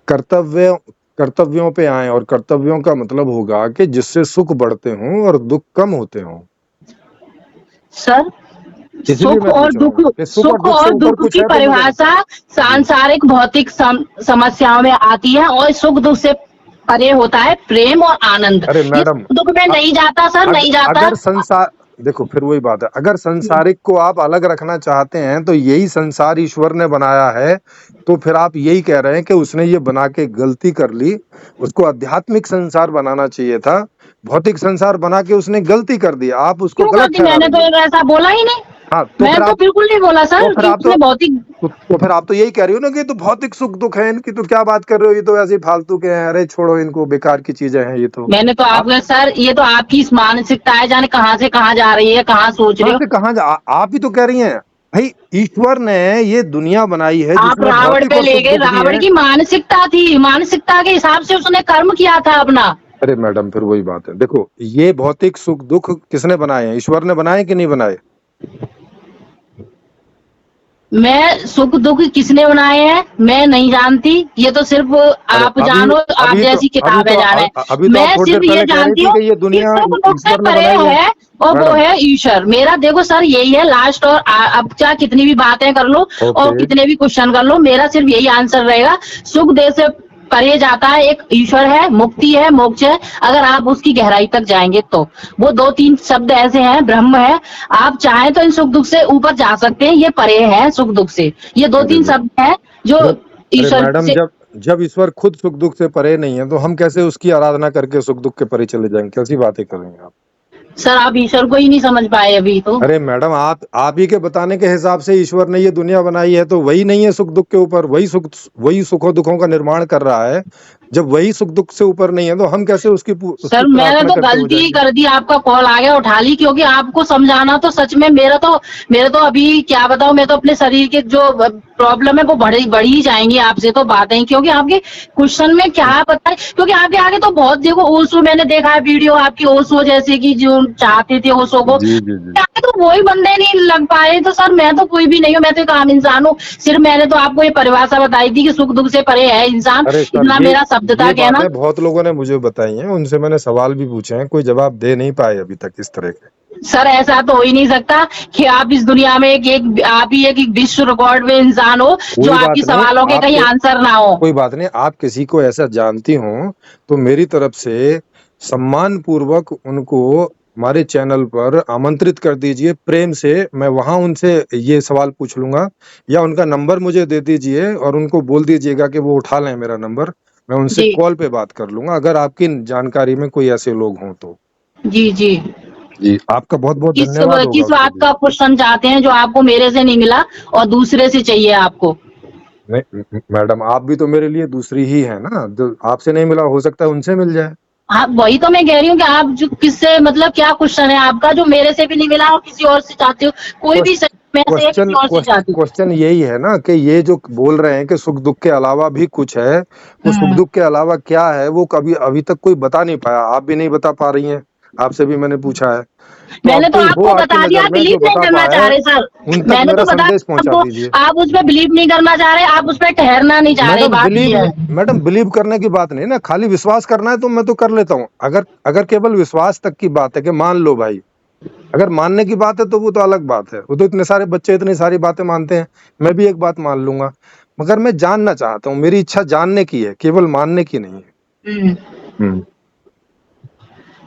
कर्तव्यों पे आए, और कर्तव्यों का मतलब होगा कि जिससे सुख बढ़ते हों और दुख कम होते हों। सर इसलिए सुख मैं और पूछ रहा दुख, हूँ कि सुख और सुख दुख से और ऊपर दुख कुछ की है तो मुझे परिभाषा जी। सांसारिक भौतिक समस्याओं में आती है, और सुख दुख से परे होता है प्रेम और आनंद। अरे ये मैडम, सुख दुख में नहीं जाता सर, नहीं जाता। अगर संसार, देखो फिर वही बात है, अगर संसारिक को आप अलग रखना चाहते हैं तो यही संसार ईश्वर ने बनाया है, तो फिर आप यही कह रहे हैं कि उसने ये बना के गलती कर ली, उसको आध्यात्मिक संसार बनाना चाहिए था, भौतिक संसार बना के उसने गलती कर दी, आप उसको क्यों गलत करती? ठहरा मैंने रही तो है। ऐसा बोला ही नहीं। हाँ, मैं तो बिल्कुल नहीं बोला सर कि उसने भौतिक। तो फिर आप तो यही कह रही हो ना कि तो भौतिक सुख दुख है इनकी, तो क्या बात कर रहे हो, ये तो ऐसे ही फालतू के हैं, अरे छोड़ो इनको, बेकार की चीजें हैं ये तो। मैंने तो आप आपके सर, ये तो आपकी मानसिकता है, जाने कहाँ से कहाँ जा रही है, कहाँ सोच रहे कहां हो। से कहां आप ही तो कह रही हैं भाई, ईश्वर ने ये दुनिया बनाई है आप जिसमें रावण भौतिक पे और ले सुख गए, दुख भी रावण है। की मानसिकता थी, मानसिकता के हिसाब से उसने कर्म किया था अपना। अरे मैडम, फिर वही बात है, देखो ये भौतिक सुख दुख किसने बनाए हैं? ईश्वर ने बनाए कि नहीं बनाए? मैं सुख दुख किसने बनाए हैं मैं नहीं जानती, ये तो सिर्फ अरे आप जानो, आप जैसी किताबें जाने। अभी तो आप मैं थोड़ी देर सिर्फ ये पहले कह रही जानती थी हूँ कि ये कि दुनिया सुख दुख से ईश्वर ने परे बनाई है। है, और वो मैडम, है ईश्वर। मेरा देखो सर यही है लास्ट, और अब चाहे कितनी भी बातें कर लो और ओके, कितने भी क्वेश्चन कर लो, मेरा सिर्फ यही आंसर रहेगा, सुख देह से परे जाता है, एक ईश्वर है, मुक्ति है, मोक्ष है। अगर आप उसकी गहराई तक जाएंगे तो वो दो तीन शब्द ऐसे हैं, ब्रह्म है। आप चाहें तो इन सुख दुख से ऊपर जा सकते हैं, ये परे है सुख दुख से। ये दो अरे तीन शब्द हैं जो जब अरे ईश्वर मैडम, से। जब ईश्वर खुद सुख दुख से परे नहीं है तो हम कैसे उसकी आराधना करके सुख दुख के परे चले जाएंगे? कैसी बातें कर रही हैं आप? सर आप ईश्वर को ही नहीं समझ पाए अभी तो। अरे मैडम, आप ही के बताने के हिसाब से ईश्वर ने ये दुनिया बनाई है तो वही नहीं है सुख दुख के ऊपर, वही सुखों दुखों का निर्माण कर रहा है, जब वही सुख दुख से ऊपर नहीं है तो हम कैसे उसकी सर उसकी मैंने प्रार्थना तो करते हो गलती ही जाएंगे। कर दी, आपका कॉल आ गया उठा ली, क्योंकि आपको समझाना तो सच में मेरे तो अभी क्या बताऊं, मैं तो अपने शरीर के जो प्रॉब्लम है वो बढ़ ही जाएंगी आपसे तो बातें, क्योंकि आपके क्वेश्चन में क्या पता है, क्योंकि आपके आगे तो बहुत देखो ओशो मैंने देखा है वीडियो आपकी, ओशो जैसे कि जो चाहते थे ओशो को, जी जी जी। आगे तो वही बंदे नहीं लग पाए। तो सर मैं तो कोई भी नहीं हूँ, मैं तो एक आम इंसान हूँ। सिर्फ मैंने तो आपको ये परिभाषा बताई थी कि सुख दुख से परे है इंसान, अरे सर, इतना मेरा शब्द था ये कहना। बातें बहुत लोगों ने मुझे बताई हैं, उनसे मैंने सवाल भी पूछे हैं, कोई जवाब दे नहीं पाए अभी तक इस तरह के। सर ऐसा तो हो ही नहीं सकता कि आप इस दुनिया में आप ही एक विश्व रिकॉर्ड में इंसान हो जो कोई आपकी बात नहीं, सवालों के कहीं आपके आंसर ना हो। कोई बात नहीं, आप किसी को ऐसा जानती हो तो मेरी तरफ से सम्मान पूर्वक उनको हमारे चैनल पर आमंत्रित कर दीजिए, प्रेम से मैं वहां उनसे ये सवाल पूछ लूंगा, या उनका नंबर मुझे दे दीजिए और उनको बोल दीजिएगा कि वो उठा लें मेरा नंबर, मैं उनसे जी कॉल पे बात कर लूंगा, अगर आपकी जानकारी में कोई ऐसे लोग हों तो। जी जी। जी, आपका बहुत बहुत किस धन्यवाद होगा किस उसके बात लिए। का क्वेश्चन चाहते हैं जो आपको मेरे से नहीं मिला और दूसरे से चाहिए आपको? नहीं मैडम, आप भी तो मेरे लिए दूसरी ही है ना, जो आपसे नहीं मिला हो सकता है उनसे मिल जाए। हाँ वही तो मैं कह रही हूँ कि आप जो किससे मतलब क्या क्वेश्चन है आपका जो मेरे से भी नहीं मिला और किसी और से चाहते हो, कोई भी सही, मैं से या क्वेश्चन किसी और से चाहती हूँ। क्वेश्चन यही है ना कि ये जो बोल रहे हैं कि सुख दुख के अलावा भी कुछ है, वो सुख हम्म। दुख के अलावा क्या है वो कभी अभी तक कोई बता नहीं पाया, आप भी नहीं बता पा रही हैं, आपसे भी मैंने पूछा है, तो अब मैंने तो कोई हो आपको आपकी बता दिया, नजर आप में जो बिलीव नहीं बता करना चाह पाए, रहे सर। उन तक मैंने मेरा तो बता संदेश दिया पहुंचा आपको, दीजिए। आप उस पर बिलीव नहीं करना चाह रहे, आप उस पर ठहरना नहीं चाह रहे, मैडम बात बिलीव ये है। मैडम बिलीव करने की बात नहीं ना, खाली विश्वास करना है तो मैं तो कर लेता हूँ, अगर अगर केवल विश्वास तक की बात है कि मान लो भाई, अगर मानने की बात है तो वो तो अलग बात है, वो तो इतने सारे बच्चे इतनी सारी बातें मानते हैं, मैं भी एक बात मान लूंगा, मगर मैं जानना चाहता हूँ, मेरी इच्छा जानने की है, केवल मानने की नहीं है। हम्म। हम्म।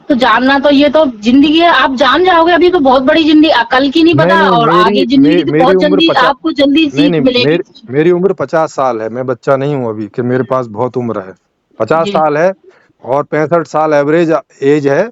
तो जानना तो ये तो जिंदगी है, आप जान जाओगे, अभी तो बहुत बड़ी जिंदगी, कल की नहीं नहीं पता, नहीं, और आगे जिंदगी तो मेरी बहुत उम्र जल्दी 50, आपको जल्दी नहीं सीख नहीं, मिलेगी। मेरी उम्र 50 साल है, मैं बच्चा नहीं हूँ अभी कि मेरे पास बहुत उम्र है, 50 साल जी है, और 65 साल एवरेज एज है,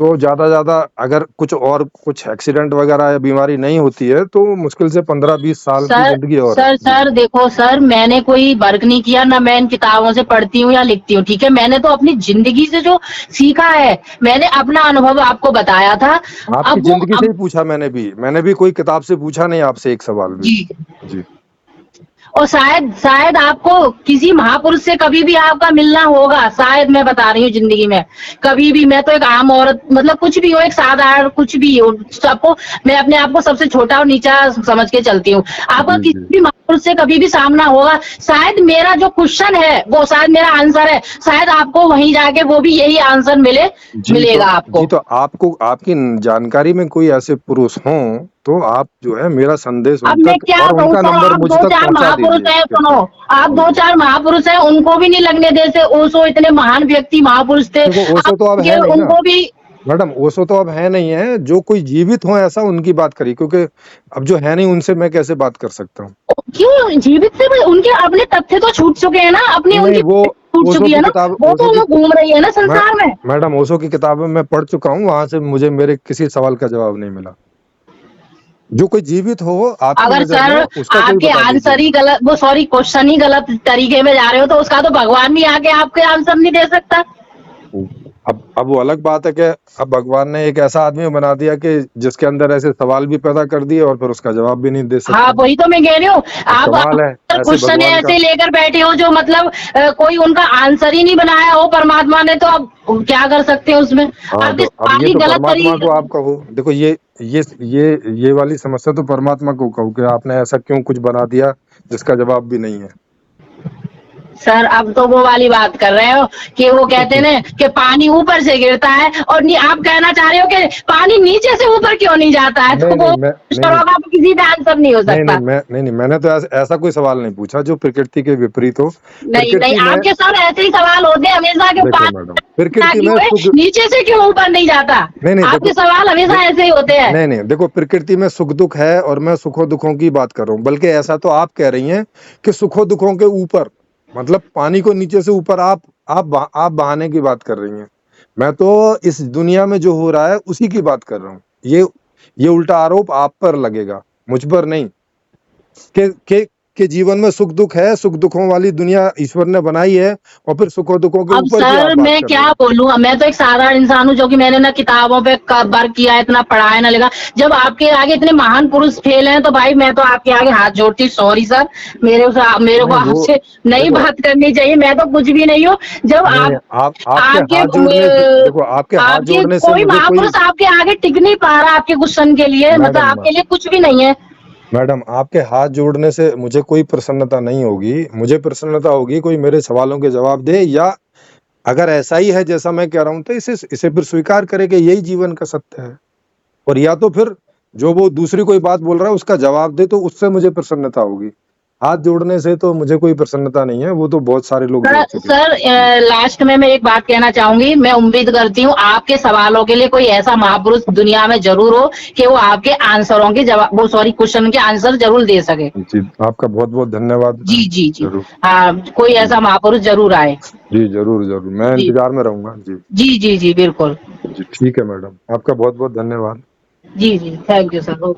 तो ज्यादा अगर कुछ और कुछ एक्सीडेंट वगैरह या बीमारी नहीं होती है तो मुश्किल से 15-20 साल की सर जिंदगी और है सर जी। सर देखो सर, मैंने कोई वर्क नहीं किया ना, मैं इन किताबों से पढ़ती हूँ या लिखती हूँ, ठीक है, मैंने तो अपनी जिंदगी से जो सीखा है, मैंने अपना अनुभव आपको बताया था। आपकी अब वो जिंदगी से ही पूछा, मैंने भी कोई किताब से पूछा नहीं आपसे एक सवाल भी। जी, जी। और शायद शायद आपको किसी महापुरुष से कभी भी आपका मिलना होगा, शायद, मैं बता रही हूँ जिंदगी में कभी भी, मैं तो एक आम औरत, मतलब कुछ भी हो, एक साधारण कुछ भी हो, सबको मैं अपने आप को सबसे छोटा और नीचा समझ के चलती हूँ। आपका जी जी किसी भी महापुरुष से कभी भी सामना होगा, शायद मेरा जो क्वेश्चन है वो शायद मेरा आंसर है, शायद आपको वहीं जाके वो भी यही आंसर मिलेगा जी, आपको। तो आपको आपकी जानकारी में कोई ऐसे पुरुष हों तो आप जो है मेरा संदेश अब उन मैं तक क्या और कहूँ उनका सर, नंबर आप मुझ दो तक चार पहुंचा महापुरुष दीजिए हैं, सुनो, कृपया। आप जी दो जी। चार महापुरुष हैं, उनको भी नहीं लगने देते, ओशो इतने महान व्यक्ति महापुरुष थे, देखो ओशो आप तो अब है नहीं ना उनको भी मैडम, ओशो तो अब है नहीं है, जो कोई जीवित हो ऐसा उनकी बात करिए, क्योंकि अब जो है नहीं उनसे मैं कैसे बात कर सकता हूँ। क्यों जीवित से भी उनके अपने तथ्य तो छूट चुके हैं ना, अपनी नहीं उनकी वो छूट ओशो चुकी की है ना, किताब, वो ओशो तो की वो घूम रही है ना मैं संसार में। मैडम ओशो की किताबें मैं पढ़ चुका हूँ, वहां से मुझे मेरे किसी सवाल का जवाब नहीं मिला, जो कोई जीवित हो आपकी अगर नजर सर में उसका कोई आपके बता आंसर ही दीजिएगा। गलत, वो सॉरी क्वेश्चन ही गलत तरीके में जा रहे हो, तो उसका तो भगवान भी आके आपके आंसर नहीं दे सकता। अब वो अलग बात है कि अब भगवान ने एक ऐसा आदमी बना दिया कि जिसके अंदर ऐसे सवाल भी पैदा कर दिए और फिर उसका जवाब भी नहीं दे हाँ सकता। वही तो मैं कह रही हूँ, आप कमाल है ऐसे क्वेश्चन भगवान का। ऐसे लेकर बैठे हो जो मतलब कोई उनका आंसर ही नहीं बनाया हो परमात्मा ने, तो आप क्या कर सकते हैं उसमें, हाँ, आपके तो अब सवाल ये ही तो गलत परमात्मा को तरीके। आप कहो, देखो ये वाली समस्या तो परमात्मा को कहो कि आपने ऐसा क्यों कुछ बना दिया जिसका जवाब भी नहीं है। सर अब तो वो वाली बात कर रहे हो कि वो कहते हैं ना कि पानी ऊपर से गिरता है, और आप कहना चाह रहे हो कि पानी नीचे से ऊपर क्यों नहीं जाता है, तो नहीं वो नहीं मैं नहीं नहीं होगा, किसी का आंसर नहीं हो नहीं नहीं सकता। मैंने तो ऐसा कोई सवाल नहीं पूछा जो प्रकृति के विपरीत हो। नहीं नहीं, प्रकृति में आपके सर ऐसे ही सवाल होते हैं हमेशा, कि देखो मैडम, पानी प्रकृति में क्यों है, सुख, नीचे से क्यों ऊपर नहीं जाता, नहीं नहीं देखो, आपके सवाल हमेशा ऐसे ही होते हैं। नहीं नहीं देखो, प्रकृति में सुख दुख है और मैं सुखों दुखों की बात कर रहा हूँ, बल्कि ऐसा तो आप कह रही हैं कि सुखों दुखों के ऊपर, मतलब पानी को नीचे से ऊपर आप बहाने की बात कर रही हैं। मैं तो इस दुनिया में जो हो रहा है उसी की बात कर रहा हूँ। ये उल्टा आरोप आप पर लगेगा, मुझ पर नहीं, आपके जीवन में सुख दुख है, सुख दुखों वाली दुनिया ईश्वर ने बनाई है, और फिर सुखों दुखों के अब ऊपर भी सर आप बात मैं कर क्या रहे हैं। बोलूं, मैं तो एक साधारण इंसान हूं जो कि मैंने ना किताबों पे वर्क किया है, इतना पढ़ा है ना लिखा। जब आपके आगे इतने महान पुरुष फेल हैं तो भाई मैं तो आपके आगे हाथ जोड़ती हूँ। सॉरी सर, मेरे को नहीं वो आपसे नहीं देखो, बात करनी चाहिए, मैं तो कुछ भी नहीं हूँ। जब नहीं आप आप आपके आपके हाथ जोड़ने से, अ, देखो आपके हाथ आपके जोड़ने से कोई मुझे कोई, महापुरुष आपके आगे टिक नहीं पा रहा आपके गुस्सन के लिए, मतलब मैडम आपके लिए कुछ भी नहीं है। मैडम आपके हाथ जोड़ने से मुझे कोई प्रसन्नता नहीं होगी। मुझे प्रसन्नता होगी कोई मेरे सवालों के जवाब दे, या अगर ऐसा ही है जैसा मैं कह रहा हूं तो इसे फिर स्वीकार करे कि यही जीवन का सत्य है, और या तो फिर जो वो दूसरी कोई बात बोल रहा है उसका जवाब दे, तो उससे मुझे प्रसन्नता होगी। हाथ जोड़ने से तो मुझे कोई प्रसन्नता नहीं है, वो तो बहुत सारे लोग जोड़ चुके सर हैं। लास्ट में मैं एक बात कहना चाहूंगी। मैं उम्मीद करती हूँ आपके सवालों के लिए कोई ऐसा महापुरुष दुनिया में जरूर हो कि वो आपके आंसरों के जवाब, वो सॉरी क्वेश्चन के आंसर जरूर दे सके। जी आपका बहुत बहुत धन्यवाद जी मैम। जी जी। जरूर। हाँ, कोई जी ऐसा महापुरुष जरूर आए। जी जरूर जरूर, मैं जी इंतजार में रहूंगा। जी जी जी जी बिल्कुल। जी ठीक है मैडम, आपका बहुत बहुत धन्यवाद। जी जी, थैंक यू सर।